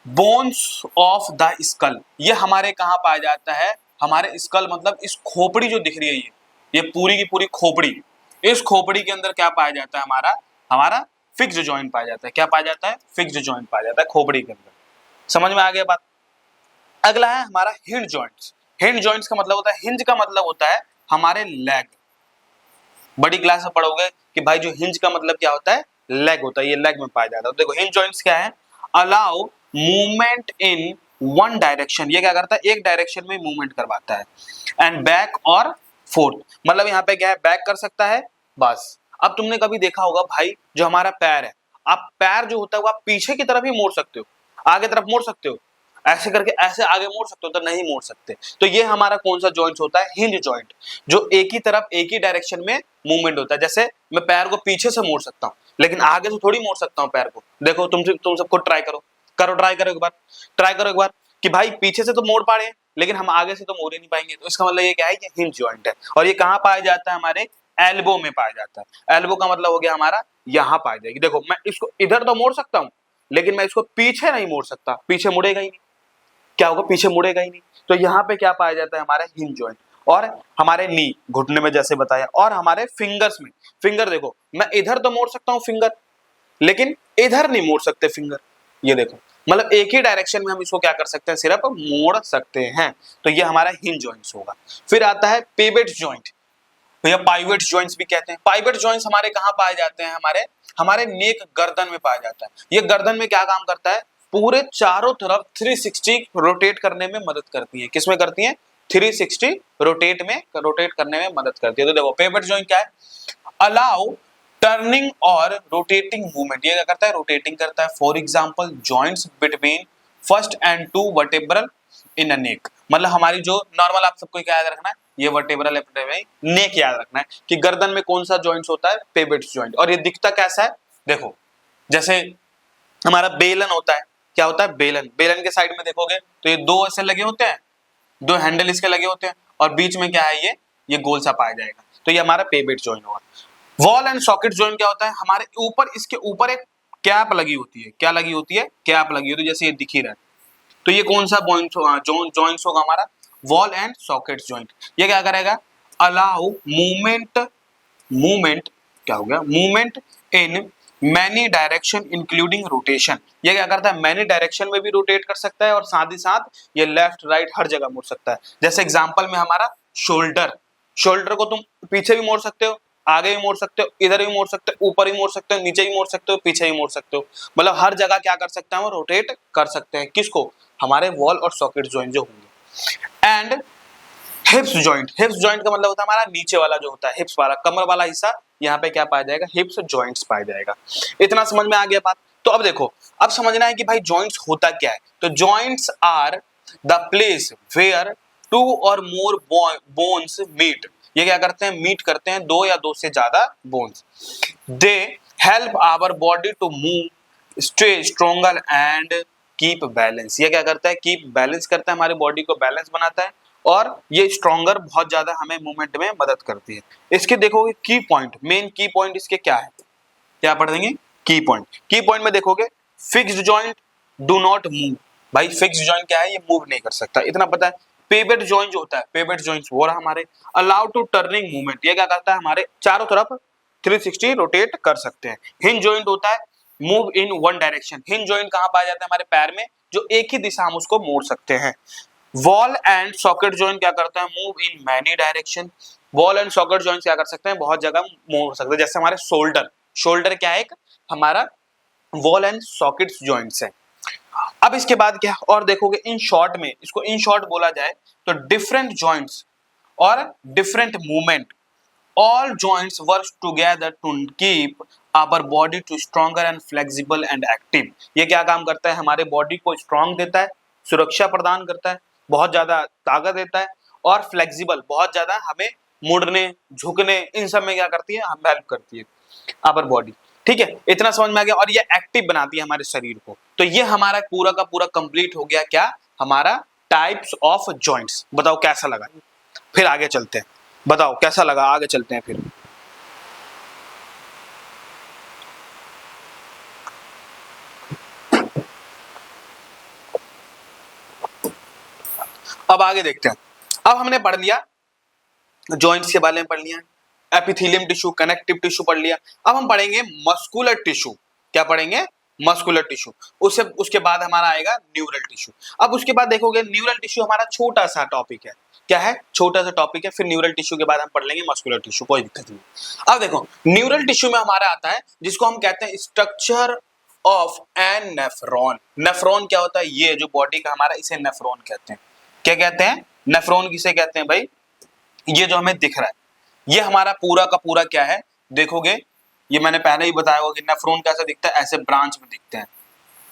Speaker 1: बोन्स ऑफ द स्कल। ये हमारे कहाँ पाया जाता है, हमारे स्कल मतलब इस खोपड़ी जो दिख रही है, ये पूरी की पूरी खोपड़ी, इस खोपड़ी के अंदर क्या पाया जाता है, हमारा हमारा फिक्स्ड जॉइंट पाया जाता है। क्या पाया जाता है, फिक्स्ड जॉइंट पाया जाता है खोपड़ी के अंदर। समझ में आ गया बात। अगला है हमारा हिंज जॉइंट्स। हिंज जॉइंट्स का मतलब होता है, हिंज का मतलब होता है हमारे लेग। बड़ी क्लास में पढ़ोगे कि भाई जो हिंज का मतलब क्या होता है, लेग होता है, ये लेग में पाया जाता है। देखो हिंज जॉइंट्स क्या है, allow movement in one direction. ये क्या करता है, एक डायरेक्शन में मूवमेंट करवाता है। एंड बैक और फोर्थ, मतलब यहाँ पे क्या है, बैक कर सकता है बस। अब तुमने कभी देखा होगा भाई, जो हमारा पैर है, आप पैर जो होता है वो आप पीछे की तरफ ही मोड़ सकते हो, आगे तरफ मोड़ सकते हो, ऐसे करके ऐसे आगे मोड़ सकते हो, तो नहीं मोड़ सकते। तो ये हमारा कौन सा जॉइंट होता है, हिंज जॉइंट, जो एक ही तरफ एक ही डायरेक्शन में मूवमेंट होता है। जैसे मैं पैर को पीछे से मोड़ सकता हूँ, लेकिन आगे से थोड़ी मोड़ सकता हूँ पैर को। देखो तुम सबको ट्राई करो, ट्राई करो एक बार, ट्राई करो एक बार कि भाई पीछे से तो मोड़ पा रहे हैं, लेकिन हम आगे से तो मोड़ ही नहीं पाएंगे। तो इसका मतलब ये क्या है, कि हिंज जॉइंट है। और ये कहाँ पाया जाता है, हमारे एल्बो में पाया जाता है। एल्बो का मतलब हो गया हमारा यहाँ पाया जाएगी। देखो मैं इसको इधर तो मोड़ सकता हूँ, लेकिन मैं इसको पीछे नहीं मोड़ सकता, पीछे मुड़ेगा ही नहीं। क्या होगा, पीछे मुड़ेगा ही नहीं। तो यहाँ पे क्या पाया जाता है, हमारा हिंज जॉइंट। और हमारे नी, घुटने में जैसे बताया, और हमारे फिंगर्स में, फिंगर देखो मैं इधर तो मोड़ सकता हूँ फिंगर, लेकिन इधर नहीं मोड़ सकते फिंगर। ये देखो मतलब एक ही डायरेक्शन में हम इसको क्या कर सकते हैं, सिर्फ मोड़ सकते हैं। तो ये हमारा हिंज जॉइंट्स होगा। फिर आता है पिवट जॉइंट, भैया पाइवेट जॉइंट्स भी कहते हैं। पाइवेट जॉइंट्स हमारे कहाँ पाए जाते हैं, हमारे नेक गर्दन में पाया जाता है। ये गर्दन में क्या काम करता है, पूरे चारों तरफ 360 रोटेट करने में मदद करती है। किसमें करती है? 360 रोटेट करने में मदद करती है। तो देखो पिवट जॉइंट क्या है? अलाउ टर्निंग और रोटेटिंग मूवमेंट। ये क्या करता है? रोटेटिंग करता है। For example joints between first and two vertebral in a neck. मतलब हमारी जो नॉर्मल, आप सबको क्या याद रखना है, ये वर्टेब्रल नेक याद रखना है कि गर्दन में कौन सा जॉइंट्स होता है? Pivot joint. और ये दिखता कैसा है? देखो जैसे हमारा बेलन होता है, क्या होता है? बेलन। बेलन के साइड में देखोगे तो ये दो ऐसे लगे होते हैं, दो हैंडल इसके लगे होते हैं, और बीच में क्या है? ये गोल सा पाया जाएगा, तो ये हमारा पिवट जॉइंट होगा। वॉल एंड सॉकेट जॉइंट क्या होता है? हमारे ऊपर, इसके ऊपर एक कैप लगी होती है। क्या लगी होती है? कैप लगी होती है, जैसे ये दिख ही रहा है। तो ये कौन सा जॉइंट्स होगा? हमारा वॉल एंड सॉकेट जॉइंट। ये क्या करेगा? अलाउ मूवमेंट क्या हो गया? Movement in many direction including rotation. ये क्या करता है? मैनी डायरेक्शन में भी रोटेट कर सकता है, और साथ ही साथ ये लेफ्ट राइट हर जगह मुड़ सकता है। जैसे एग्जांपल में हमारा शोल्डर को तुम पीछे भी मोड़ सकते हो, आगे भी मोड़ सकते हो, इधर भी मोड़ सकते हो, ऊपर भी मोड़ सकते हो, नीचे भी मोड़ सकते हो, पीछे भी मोड़ सकते हो। मतलब हर जगह क्या कर सकते हैं? वो रोटेट कर सकते हैं। किसको? हमारे वॉल और सॉकेट जॉइंट जो होंगे। एंड हिप्स जॉइंट का मतलब होता है हमारा नीचे वाला जो होता है, हिप्स वाला, कमर वाला हिस्सा, यहाँ पे क्या पाया जाएगा? हिप्स जॉइंट्स पाया जाएगा। इतना समझ में आ गया बात? तो अब देखो, अब समझना है कि भाई जॉइंट्स होता क्या है। तो joints are the place where two or more bones meet. ये क्या करते हैं? मीट करते हैं दो या दो से ज्यादा bones. They help our body to move stay stronger and keep balance. ये क्या करता है? कीप बैलेंस करता है, हमारी बॉडी को बैलेंस बनाता है, और ये स्ट्रॉन्गर बहुत ज्यादा हमें मूवमेंट में मदद करती है। इसके देखोगे की पॉइंट, मेन की पॉइंट इसके क्या है? क्या पढ़ देंगे? की पॉइंट में देखोगे fixed joint do not move. भाई फिक्स्ड जॉइंट क्या है? ये मूव नहीं कर सकता, इतना पता है। पिवट जॉइंट जो होता है, पिवट जॉइंट्स वो रहा हमारे। अलाउ टू टर्निंग मूवमेंट, ये क्या करता है? हमारे चारों तरफ 360 रोटेट कर सकते हैं। हिंज जॉइंट होता है move in one direction. Hinge joint कहां पाया जाता है? हमारे पैर में, जो एक ही दिशा हम उसको मोड़ सकते हैं। वॉल एंड सॉकेट जॉइंट क्या करता है? Move in many direction. Wall and socket joint क्या कर सकते हैं? बहुत जगह मोड़ सकते हैं। जैसे हमारे शोल्डर क्या है? एक हमारा वॉल एंड सॉकेट जॉइंट्स है। अब इसके बाद क्या और देखोगे, इन शॉर्ट में, इसको इन शॉर्ट बोला जाए तो डिफरेंट जॉइंट्स और different movement, all joints work together to keep our body to stronger and flexible and active. ये क्या काम करता है? हमारे बॉडी को स्ट्रॉन्ग देता है, सुरक्षा प्रदान करता है, बहुत ज्यादा ताकत देता है, और फ्लेक्सिबल, बहुत ज्यादा हमें मुड़ने झुकने इन सब में क्या करती है? हम हेल्प करती है आवर बॉडी। ठीक है, इतना समझ में आ गया। और ये एक्टिव बनाती है हमारे शरीर को। तो ये हमारा पूरा का पूरा कंप्लीट हो गया क्या? हमारा टाइप्स ऑफ जॉइंट्स। बताओ कैसा लगा? फिर आगे चलते हैं, बताओ कैसा लगा? आगे चलते हैं फिर। अब आगे देखते हैं। अब हमने पढ़ लिया जॉइंट्स के बारे में, पढ़ लिया एपिथेलियम टिश्यू, कनेक्टिव टिश्यू पढ़ लिया। अब हम पढ़ेंगे मस्कुलर टिश्यू। क्या पढ़ेंगे? Muscular tissue. उसके बाद हमारा आएगा न्यूरल टिश्यू। अब उसके बाद देखोगे न्यूरल टिश्यू हमारा छोटा सा टॉपिक है। क्या है? छोटा सा टॉपिक है। फिर न्यूरल टिश्यू के बाद हम पढ़ लेंगे मस्कुलर टिश्यू, कोई दिक्कत नहीं। अब देखो न्यूरल टिश्यू में हमारा आता है जिसको हम कहते हैं structure of an nephron. Nephron क्या होता है? ये जो बॉडी का हमारा, इसे नेफ्रॉन कहते हैं। क्या कहते हैं? नेफ्रॉन किसे कहते हैं भाई? ये जो हमें दिख रहा है, ये हमारा पूरा का पूरा क्या है? देखोगे, ये मैंने पहले ही बताया होगा कि नेफ्रॉन कैसे दिखता है, ऐसे ब्रांच में दिखते हैं,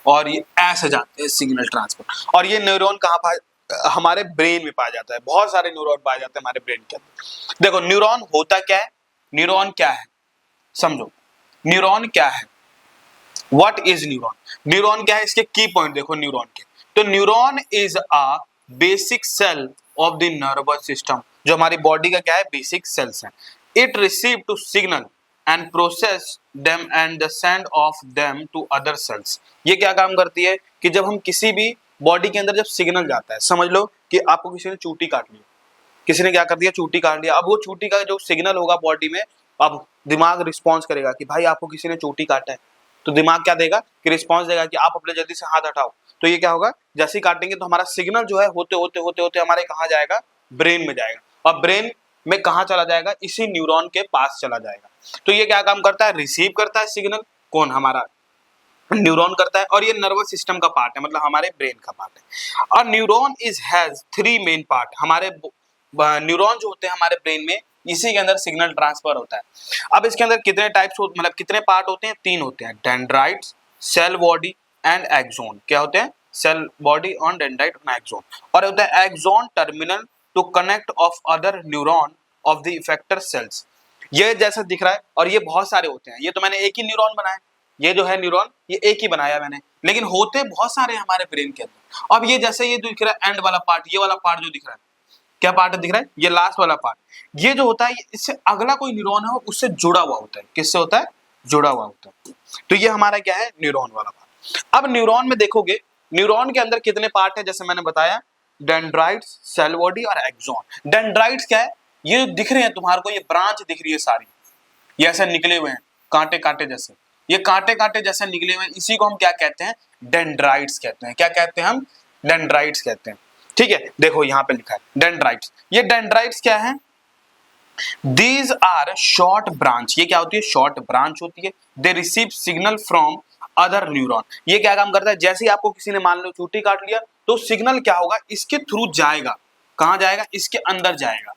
Speaker 1: और ये ऐसे जाते हैं सिग्नल ट्रांसफर। और ये न्यूरॉन कहाँ हमारे ब्रेन में पाया जाता है। बहुत सारे न्यूरॉन पाए जाते हैं हमारे ब्रेन के अंदर। देखो न्यूरॉन होता क्या है? न्यूरॉन क्या है समझो। न्यूरॉन क्या है? What is neuron? न्यूरॉन क्या है? इसके की पॉइंट देखो न्यूरॉन के। तो neuron is a basic cell of the nervous system. जो हमारी बॉडी का क्या है? बेसिक सेल्स हैं। It receive to signal and process them and the send of them to other cells. ये क्या काम करती है कि जब हम किसी भी बॉडी के अंदर जब सिग्नल जाता है, समझ लो कि आपको किसी ने चूटी काट ली, किसी ने क्या कर दिया? चूटी काट लिया। अब वो चूटी का जो सिग्नल होगा बॉडी में, अब दिमाग रिस्पॉन्स करेगा कि भाई आपको किसी ने चूटी काटा है। तो दिमाग क्या देगा? कि रिस्पॉन्स देगा कि आप अपने जल्दी से हाथ हटाओ। तो ये क्या होगा? जैसे ही काटेंगे तो हमारा सिग्नल जो है होते होते होते होते हमारे कहाँ जाएगा? ब्रेन में जाएगा। और ब्रेन में कहाँ चला जाएगा? इसी न्यूरॉन के पास चला जाएगा। तो ये क्या काम करता है? रिसीव करता है सिग्नल। कौन? हमारा न्यूरॉन करता है, और ये नर्वस सिस्टम का पार्ट है, मतलब हमारे ब्रेन का पार्ट है। और neuron is has 3 main part. हमारे न्यूरॉन जो होते हैं हमारे ब्रेन में, इसी के अंदर सिग्नल ट्रांसफर होता है। अब इसके अंदर कितने टाइप्स मतलब कितने पार्ट होते हैं? 3 होते हैं, dendrites, cell body and axon. क्या होते हैं? सेल बॉडी ऑन डेंड्राइट और एक्सोन। और होता है axon terminal to connect of other neuron of the effector cells. ये जैसा दिख रहा है, और ये बहुत सारे होते हैं। ये तो मैंने एक ही न्यूरॉन बनाया, ये जो है न्यूरॉन ये एक ही बनाया मैंने, लेकिन होते बहुत सारे हमारे ब्रेन के अंदर। अब ये जैसे ये दिख रहा है एंड वाला पार्ट, ये वाला पार्ट जो दिख रहा है, क्या पार्ट दिख रहा है? ये लास्ट वाला पार्ट। ये जो होता है इससे अगला कोई न्यूरॉन है उससे जुड़ा हुआ होता है। किससे होता है? जुड़ा हुआ होता है। तो ये हमारा क्या है? न्यूरॉन वाला पार्ट। अब न्यूरॉन में देखोगे, न्यूरॉन के अंदर कितने पार्ट है? जैसे मैंने बताया, डेंड्राइट्स, सेल बॉडी और एक्सोन। डेंड्राइट्स क्या है? ये जो दिख रहे हैं तुम्हारे को, ये ब्रांच दिख रही है सारी, ये ऐसे निकले हुए हैं कांटे कांटे जैसे, ये कांटे कांटे जैसे निकले हुए हैं, इसी को हम क्या कहते हैं? डेंड्राइट्स कहते हैं। क्या कहते हैं हम? डेंड्राइट्स कहते हैं। ठीक है, देखो यहाँ पे लिखा है डेंड्राइट्स। ये डेंड्राइट्स क्या है? These are short branch. ये क्या होती है? शॉर्ट ब्रांच होती है। They receive signal from other neuron. ये क्या काम करता है? जैसे ही आपको किसी ने मान लो चूटी काट लिया, तो सिग्नल क्या होगा? इसके थ्रू जाएगा। कहां जाएगा? इसके अंदर जाएगा।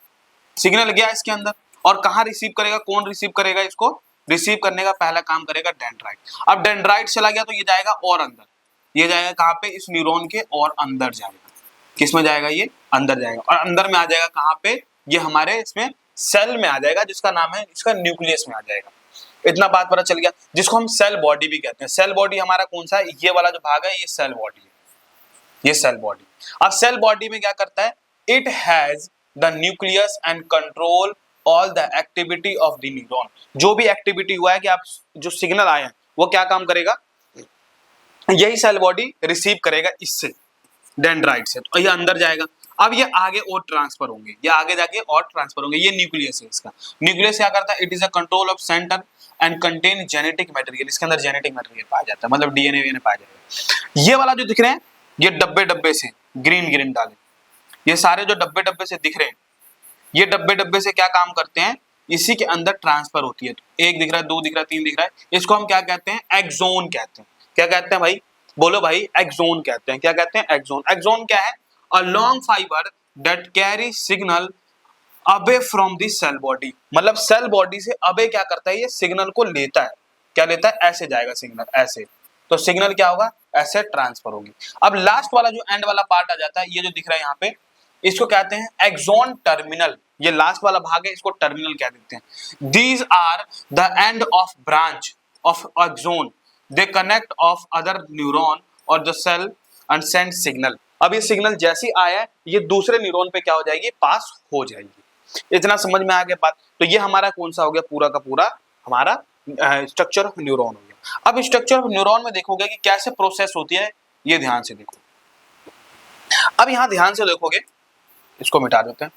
Speaker 1: सिग्नल गया इसके अंदर, और कहां रिसीव करेगा? कौन रिसीव करेगा इसको? रिसीव करने का पहला काम करेगा डेंड्राइट। अब डेंड्राइट चला गया तो ये जाएगा और अंदर, ये जाएगा कहां पे? इस न्यूरॉन के और अंदर जाएगा। किस में जाएगा? ये अंदर जाएगा, और अंदर में आ जाएगा कहां पे? ये हमारे इसमें सेल में आ जाएगा, जिसका नाम है, इसका न्यूक्लियस में आ जाएगा। इतना बात पता चल गया, जिसको हम सेल बॉडी भी कहते हैं। सेल बॉडी हमारा कौन सा है? ये वाला जो भाग है, ये सेल बॉडी है, ये सेल बॉडी। अब सेल बॉडी में क्या करता है? It has the nucleus and control all the activity of the neuron. जो भी एक्टिविटी हुआ है कि आप जो सिग्नल आए हैं, वो क्या काम करेगा? यही सेल बॉडी रिसीव करेगा इससे, डेंड्राइट से, तो ये अंदर जाएगा। अब ये आगे और ट्रांसफर होंगे, ये आगे जाके और ट्रांसफर होंगे। ये न्यूक्लियस है इसका। न्यूक्लियस क्या करता है? It is a control of centre and contain genetic material. इसके अंदर जेनेटिक मटेरियल पाया जाता है, मतलब डीएनए पाया जाएगा। ये वाला जो दिख रहे हैं, ये डब्बे डब्बे से ग्रीन ग्रीन डाले, ये सारे जो डब्बे डब्बे से दिख रहे हैं, ये डब्बे डब्बे से क्या काम करते हैं? इसी के अंदर ट्रांसफर होती है। तो एक दिख रहा है, दो दिख रहा है, तीन दिख रहा है, इसको हम क्या कहते हैं? एक्सोन कहते हैं। क्या कहते हैं भाई? बोलो भाई, एक्सोन कहते हैं। क्या कहते हैं? एक्सोन। एक्सोन क्या है? A long fibre that carry signal away from the cell body. मतलब सेल बॉडी से अवे क्या करता है? ये सिग्नल को लेता है। क्या लेता है? ऐसे जाएगा सिग्नल, ऐसे। तो सिग्नल क्या होगा? ऐसे ट्रांसफर होगी। अब लास्ट वाला जो एंड वाला पार्ट आ जाता है, ये जो दिख रहा है यहाँ पे, इसको कहते हैं एक्सोन टर्मिनल। ये लास्ट वाला भाग है, इसको टर्मिनल कह देते हैं। These are the end of branch of axon. They connect of other neuron और the cell and send signal. अब ये सिग्नल जैसे ही आया है, ये दूसरे न्यूरॉन पे क्या हो जाएगी? पास हो जाएगी। इतना समझ में आ गया बात? तो ये हमारा कौन सा हो गया? पूरा का पूरा हमारा स्ट्रक्चर ऑफ न्यूरॉन हो गया। अब स्ट्रक्चर ऑफ न्यूरॉन में देखोगे कि कैसे प्रोसेस होती है, ये ध्यान से देखो। अब यहां ध्यान से देखोगे, इसको मिटा देते हैं।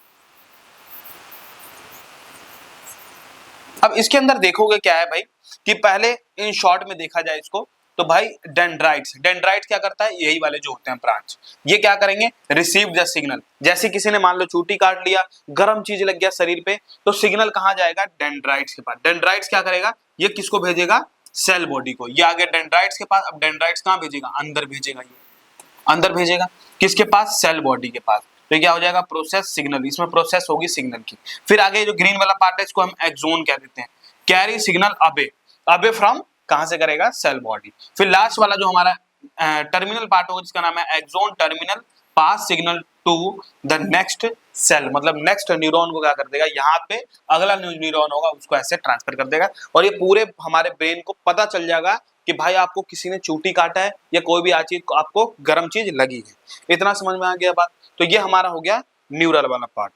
Speaker 1: अब इसके अंदर देखोगे क्या है भाई, कि पहले इन शॉर्ट में देखा जाए इसको, तो भाई डेंड्राइट्स, डेंड्राइट्स क्या करता है? यही वाले जो होते हैं ब्रांच, ये क्या करेंगे? Receive the signal. जैसे किसी ने मान लो चूटी काट लिया, गर्म चीज लग गया शरीर पे, तो सिग्नल कहां जाएगा? डेंड्राइट्स के पास। डेंड्राइट्स क्या करेगा? ये किसको भेजेगा? सेल बॉडी को। ये आगे डेंड्राइट्स के पास। अब डेंड्राइट्स कहां भेजेगा? अंदर भेजेगा। ये अंदर भेजेगा किसके पास? सेल बॉडी के पास। तो क्या हो जाएगा? Process signal. इसमें प्रोसेस होगी सिग्नल की। फिर आगे जो ग्रीन वाला पार्ट है, इसको हम एक्सोन कह देते हैं। कैरी सिग्नल अबे, अबे फ्रॉम कहां से करेगा? Cell body. फिर लास्ट वाला जो हमारा टर्मिनल पार्ट होगा, जिसका नाम है axon terminal, pass signal to the next cell. मतलब नेक्स्ट न्यूरॉन को क्या कर देगा? यहाँ पे अगला न्यूरॉन होगा, उसको ऐसे ट्रांसफर कर देगा, और ये पूरे हमारे ब्रेन को पता चल जाएगा कि भाई आपको किसी ने चूटी काटा है, या कोई भी चीज आपको गर्म चीज लगी है। इतना समझ में आ गया बात? तो ये हमारा हो गया न्यूरल वाला पार्ट।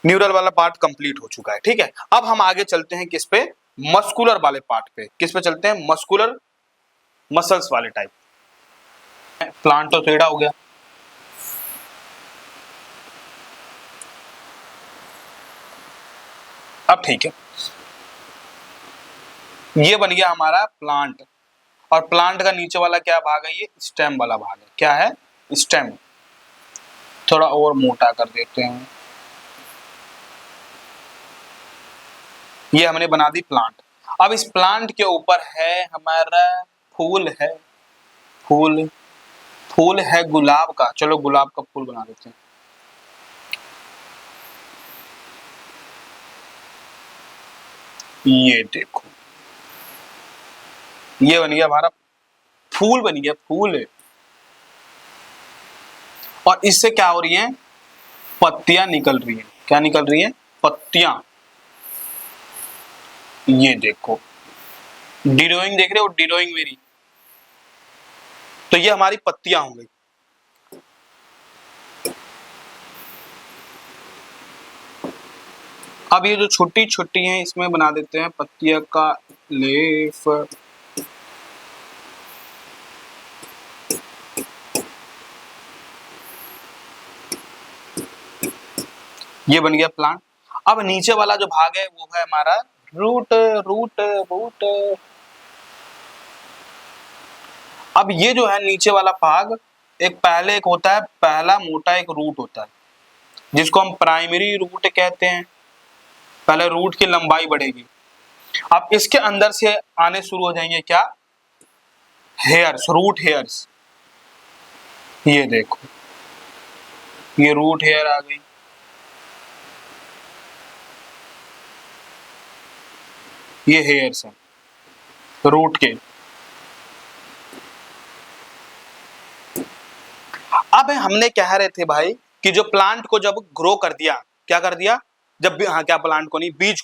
Speaker 1: न्यूरल वाला पार्ट कंप्लीट हो चुका है। ठीक है, अब हम आगे चलते हैं किस पे? मस्कुलर वाले पार्ट पे। किस पे चलते हैं? मस्कुलर, मसल्स वाले टाइप। प्लांटोथेरिडा हो गया। अब ठीक है, ये बन गया हमारा प्लांट, और प्लांट का नीचे वाला क्या भाग है? ये स्टेम वाला भाग है। क्या है? स्टेम। थोड़ा और मोटा कर देते हैं। ये हमने बना दी प्लांट। अब इस प्लांट के ऊपर है हमारा फूल है, फूल, फूल है गुलाब का, चलो गुलाब का फूल बना देते हैं। ये देखो, ये बन गया हमारा फूल, बन गया फूल। और इससे क्या हो रही है, पत्तियां निकल रही हैं। क्या निकल रही है, पत्तियां। ये देखो, डिरोइंग देख रहे हो, डिरोइंग मेरी, तो ये हमारी पत्तियां हो गई। अब ये जो छोटी छोटी हैं इसमें बना देते हैं पत्तियां का लेफ। ये बन गया प्लांट। अब नीचे वाला जो भाग है वो है हमारा रूट, रूट, रूट। अब ये जो है नीचे वाला भाग, एक होता है, पहला मोटा एक रूट होता है जिसको हम प्राइमरी रूट कहते हैं। पहले रूट की लंबाई बढ़ेगी। अब इसके अंदर से आने शुरू हो जाएंगे क्या, हेयर्स, रूट हेयर्स। ये देखो, ये रूट हेयर आ गई। ये हेयर्स हैं रूट के। अब हमने कह रहे थे भाई कि जो प्लांट को जब ग्रो कर दिया, क्या कर दिया, जब भी, हाँ क्या, प्लांट को नहीं, बीज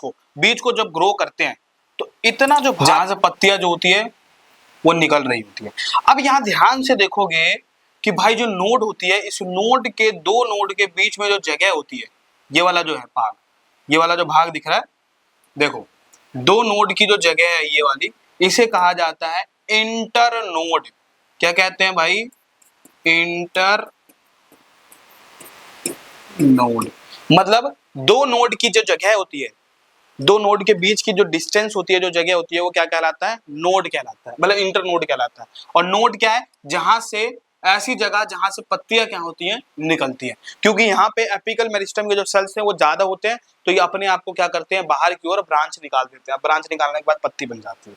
Speaker 1: को जब ग्रो करते हैं तो इतना जो जहां से पत्तियां जो होती है वो निकल रही होती है। अब यहां ध्यान से देखोगे कि भाई जो नोड होती है, इस नोड के, दो नोड के बीच में जो जगह होती है, ये वाला जो है भाग, ये वाला जो भाग दिख रहा है, देखो दो नोड की जो जगह है ये वाली, इसे कहा जाता है इंटर नोड। क्या कहते हैं भाई, इंटर नोड। मतलब दो नोड की जो जगह होती है, दो नोड के बीच की जो डिस्टेंस होती है, जो जगह होती है, वो क्या कहलाता है, नोड कहलाता है, मतलब इंटर नोड कहलाता है। और नोड क्या है, जहां से, ऐसी जगह जहां से पत्तियां क्या होती हैं, निकलती हैं। क्योंकि यहाँ पे एपिकल मेरिस्टम के जो सेल्स हैं वो ज्यादा होते हैं, तो ये अपने आप को क्या करते हैं, बाहर की ओर ब्रांच निकाल देते हैं। ब्रांच निकालने के बाद पत्ती बन जाती है।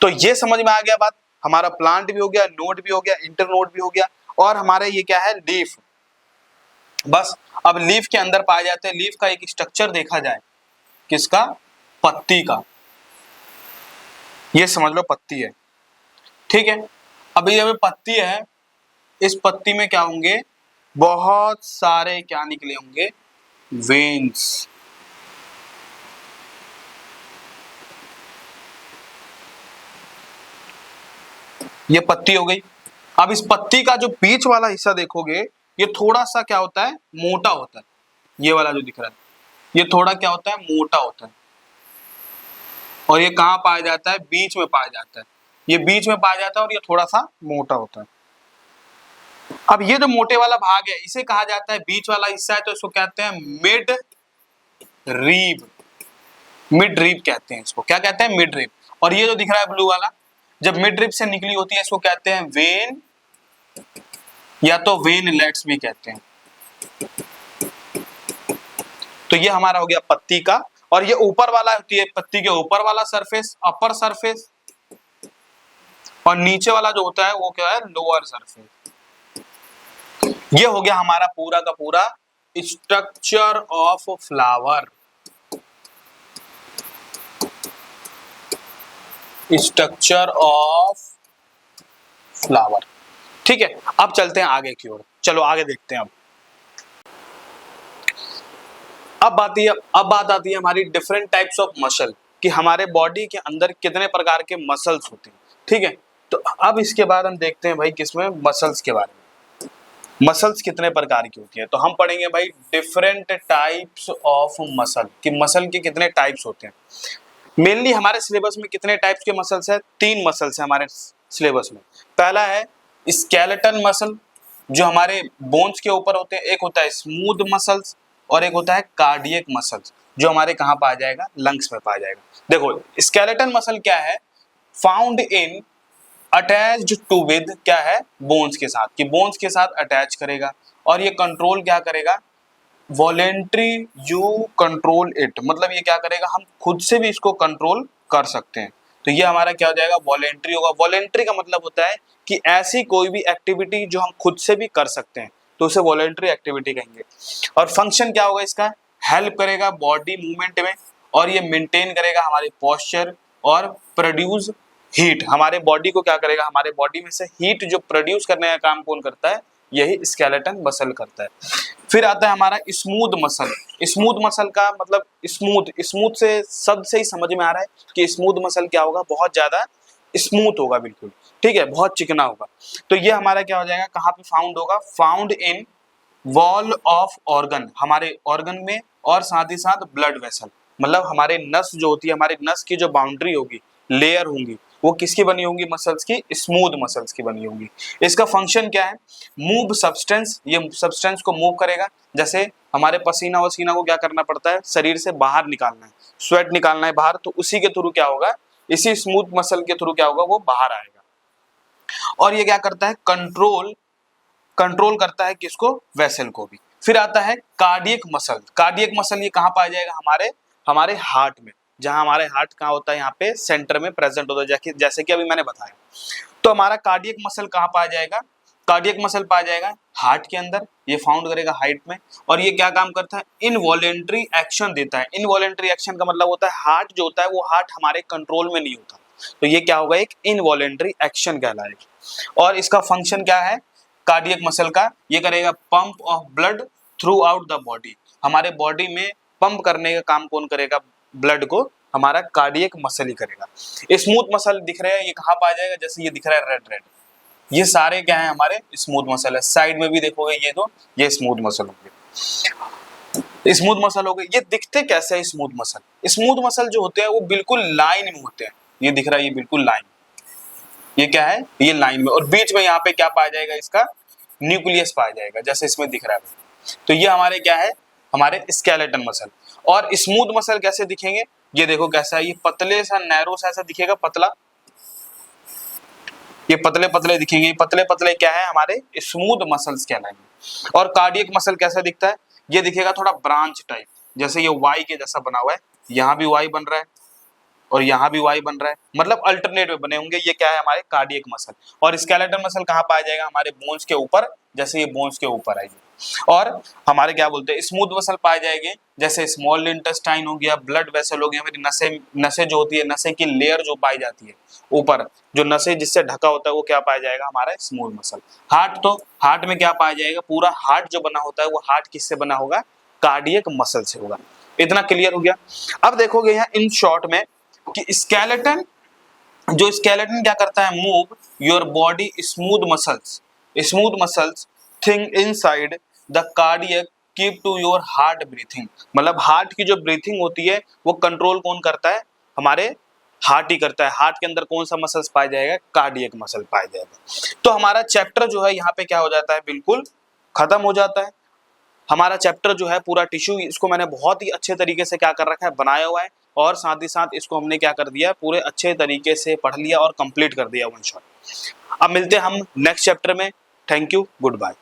Speaker 1: तो ये समझ में आ गया बात, हमारा प्लांट भी हो गया, नोड भी हो गया, इंटर नोड भी हो गया, और हमारे ये क्या है, लीफ। बस अब लीफ के अंदर पाए जाते हैं, लीफ का एक स्ट्रक्चर देखा जाए, किसका, पत्ती का। ये समझ लो पत्ती है, ठीक है। अभी जब पत्ती है, इस पत्ती में क्या होंगे, बहुत सारे क्या निकले होंगे, वेन्स। ये पत्ती हो गई। अब इस पत्ती का जो बीच वाला हिस्सा देखोगे, ये थोड़ा सा क्या होता है, मोटा होता है। ये वाला जो दिख रहा है, ये थोड़ा क्या होता है, मोटा होता है। और ये कहाँ पाया जाता है, बीच में पाया जाता है। ये बीच में पाया जाता है और ये थोड़ा सा मोटा होता है। अब ये जो मोटे वाला भाग है, इसे कहा जाता है, बीच वाला हिस्सा है, तो इसको कहते हैं मिड रीब। मिड रीब कहते हैं इसको, क्या कहते हैं, मिड रीब। और ये जो दिख रहा है ब्लू वाला, जब मिड रीब से निकली होती है, इसको कहते हैं वेन, या तो वेनलेट्स भी कहते हैं। तो ये हमारा हो गया पत्ती का। और ये ऊपर वाला होती है, पत्ती के ऊपर वाला सरफेस, अपर सरफेस, और नीचे वाला जो होता है वो क्या है, लोअर सरफेस। ये हो गया हमारा पूरा का पूरा structure of flower. Structure of flower, ठीक है। अब चलते हैं आगे की ओर, चलो आगे देखते हैं। अब बात आती है हमारी डिफरेंट टाइप्स ऑफ मसल, कि हमारे बॉडी के अंदर कितने प्रकार के मसल्स होते हैं, ठीक है। तो अब इसके बाद हम देखते हैं भाई किसमें, मसल्स के बारे में। मसल्स कितने प्रकार की होती है, तो हम पढ़ेंगे भाई डिफरेंट टाइप्स ऑफ मसल, कि मसल के कितने टाइप्स होते हैं। मेनली हमारे सिलेबस में कितने टाइप्स के मसल्स है, 3 मसल्स है हमारे सिलेबस में। पहला है स्केलेटन मसल, जो हमारे बोन्स के ऊपर होते हैं। एक होता है स्मूथ मसल्स, और एक होता है कार्डियक मसल्स, जो हमारे कहाँ पाया जाएगा, लंग्स में पाया जाएगा। देखो स्केलेटन मसल क्या है, found in, attached to with, क्या है, बोन्स के साथ, कि बोन्स के साथ अटैच करेगा। और ये कंट्रोल क्या करेगा, वॉलेंट्री यू कंट्रोल इट, मतलब ये क्या करेगा, हम खुद से भी इसको कंट्रोल कर सकते हैं। तो ये हमारा क्या हो जाएगा, वॉलेंट्री होगा। वॉलेंट्री का मतलब होता है कि ऐसी कोई भी एक्टिविटी जो हम खुद से भी कर सकते हैं, तो उसे वॉलेंट्री एक्टिविटी कहेंगे। और फंक्शन क्या होगा इसका, हेल्प करेगा बॉडी मूवमेंट में, और ये मेंटेन करेगा हमारे पोस्चर और प्रोड्यूस हीट। हमारे बॉडी को क्या करेगा, हमारे बॉडी में से हीट जो प्रोड्यूस करने का काम कौन करता है, यही स्केलेटन मसल करता है। फिर आता है हमारा स्मूथ मसल। स्मूथ मसल का मतलब स्मूथ, स्मूथ से शब्द से ही समझ में आ रहा है कि स्मूथ मसल क्या होगा, बहुत ज्यादा स्मूथ होगा, बिल्कुल ठीक है, बहुत चिकना होगा। तो ये हमारा क्या हो जाएगा, कहाँ पे फाउंड होगा, found in wall of organ, हमारे ऑर्गन में, और साथ ही साथ ब्लड वेसल, मतलब हमारे नस जो होती है, हमारे नस की जो बाउंड्री होगी, लेयर होंगी, वो किसकी बनी होंगी, मसल्स की, स्मूथ मसल्स की बनी होंगी। इसका फंक्शन क्या है, मूव सब्सटेंस, ये सब्सटेंस को मूव करेगा। जैसे हमारे पसीना वसीना को क्या करना पड़ता है, शरीर से बाहर निकालना है, स्वेट निकालना है बाहर, तो उसी के थ्रू क्या होगा, इसी स्मूथ मसल के थ्रू क्या होगा, वो बाहर आएगा। और ये क्या करता है, कंट्रोल करता है किसको, वेसल को भी। फिर आता है कार्डियक मसल। कार्डियक मसल ये कहाँ पाया जाएगा, हमारे हार्ट में, जहां हमारे हार्ट कहाँ होता है, यहाँ पे सेंटर में प्रेजेंट होता है, जैसे कि अभी मैंने बताया। तो हमारा कार्डियक मसल कहाँ पाया जाएगा, कार्डियक मसल पाया जाएगा हार्ट के अंदर, ये फाउंड करेगा हार्ट में। और ये क्या काम करता है, इनवॉलेंट्री एक्शन देता है। इनवॉलेंट्री एक्शन का मतलब होता है हार्ट जो होता है वो हार्ट हमारे कंट्रोल में नहीं होता, तो ये क्या होगा, एक इनवॉलेंट्री एक्शन कहलाएगा। और इसका फंक्शन क्या है कार्डियक मसल का, ये करेगा pump of blood through out the body, हमारे बॉडी में पंप करने का काम कौन करेगा, ब्लड को हमारा कार्डियक मसल ही करेगा। स्मूथ मसल दिख रहे हैं, ये कहाँ पाया जाएगा, जैसे ये दिख रहा है रेड रेड, ये सारे क्या है, हमारे स्मूथ मसल है। साइड में भी देखोगे ये तो, ये स्मूथ मसल हो गए, स्मूथ मसल हो गए। ये दिखते कैसे है स्मूथ मसल, स्मूथ मसल जो होते हैं वो बिल्कुल लाइन में होते हैं, ये दिख रहा है, ये बिल्कुल लाइन, ये क्या है, ये लाइन में, और बीच में यहाँ पे क्या पाया जाएगा, इसका न्यूक्लियस पाया जाएगा, जैसे इसमें दिख रहा है। तो ये हमारे क्या है, हमारे स्केलेटन मसल। और स्मूथ मसल कैसे दिखेंगे, ये देखो कैसा है, ये पतले सा नैरो सा ऐसा दिखेगा, पतला, ये पतले पतले दिखेंगे, पतले पतले क्या है, हमारे स्मूथ मसल्स कहलाएंगे। और कार्डियक मसल कैसा दिखता है, ये दिखेगा थोड़ा ब्रांच टाइप, जैसे ये वाई के जैसा बना हुआ है, यहाँ भी वाई बन रहा है और यहाँ भी वाई बन रहा है, मतलब अल्टरनेट में बने होंगे। ये क्या है, हमारे कार्डियक मसल। और स्केलेटन मसल कहाँ पाया जाएगा, हमारे बोन्स के ऊपर, जैसे ये बोन्स के ऊपर आएगी। और हमारे क्या बोलते हैं, स्मूथ मसल पाए जाएंगे, जैसे स्मॉल इंटेस्टाइन हो गया, ब्लड वेसल हो गया, हमारी नसें जो होती है, नसें की लेयर जो पाई जाती है ऊपर, जो नसें जिससे ढका होता है, वो क्या पाया जाएगा, हमारा स्मूथ मसल। हार्ट, तो हार्ट में क्या पाया जाएगा, पूरा हार्ट जो बना होता है वो हार्ट किससे बना होगा, कार्डियक मसल से होगा। इतना क्लियर हो गया। अब देखोगे यहाँ इन शॉर्ट में कि स्केलेटन क्या करता है, move your body smooth muscles thing inside the cardiac keep to your heart breathing, मतलब हार्ट की जो ब्रीथिंग होती है वो कंट्रोल कौन करता है, हमारे हार्ट ही करता है। हार्ट के अंदर कौन सा मसल्स पाया जाएगा, कार्डियक मसल पाया जाएगा। तो हमारा चैप्टर जो है यहाँ पे क्या हो जाता है, बिल्कुल खत्म हो जाता है। हमारा चैप्टर जो है पूरा टिश्यू, इसको मैंने बहुत ही अच्छे तरीके से क्या कर रखा है, बनाया हुआ है, और साथ ही साथ इसको हमने क्या कर दिया, पूरे अच्छे तरीके से पढ़ लिया और कंप्लीट कर दिया वन शॉट। अब मिलते हैं हम नेक्स्ट चैप्टर में। Thank you, good bye.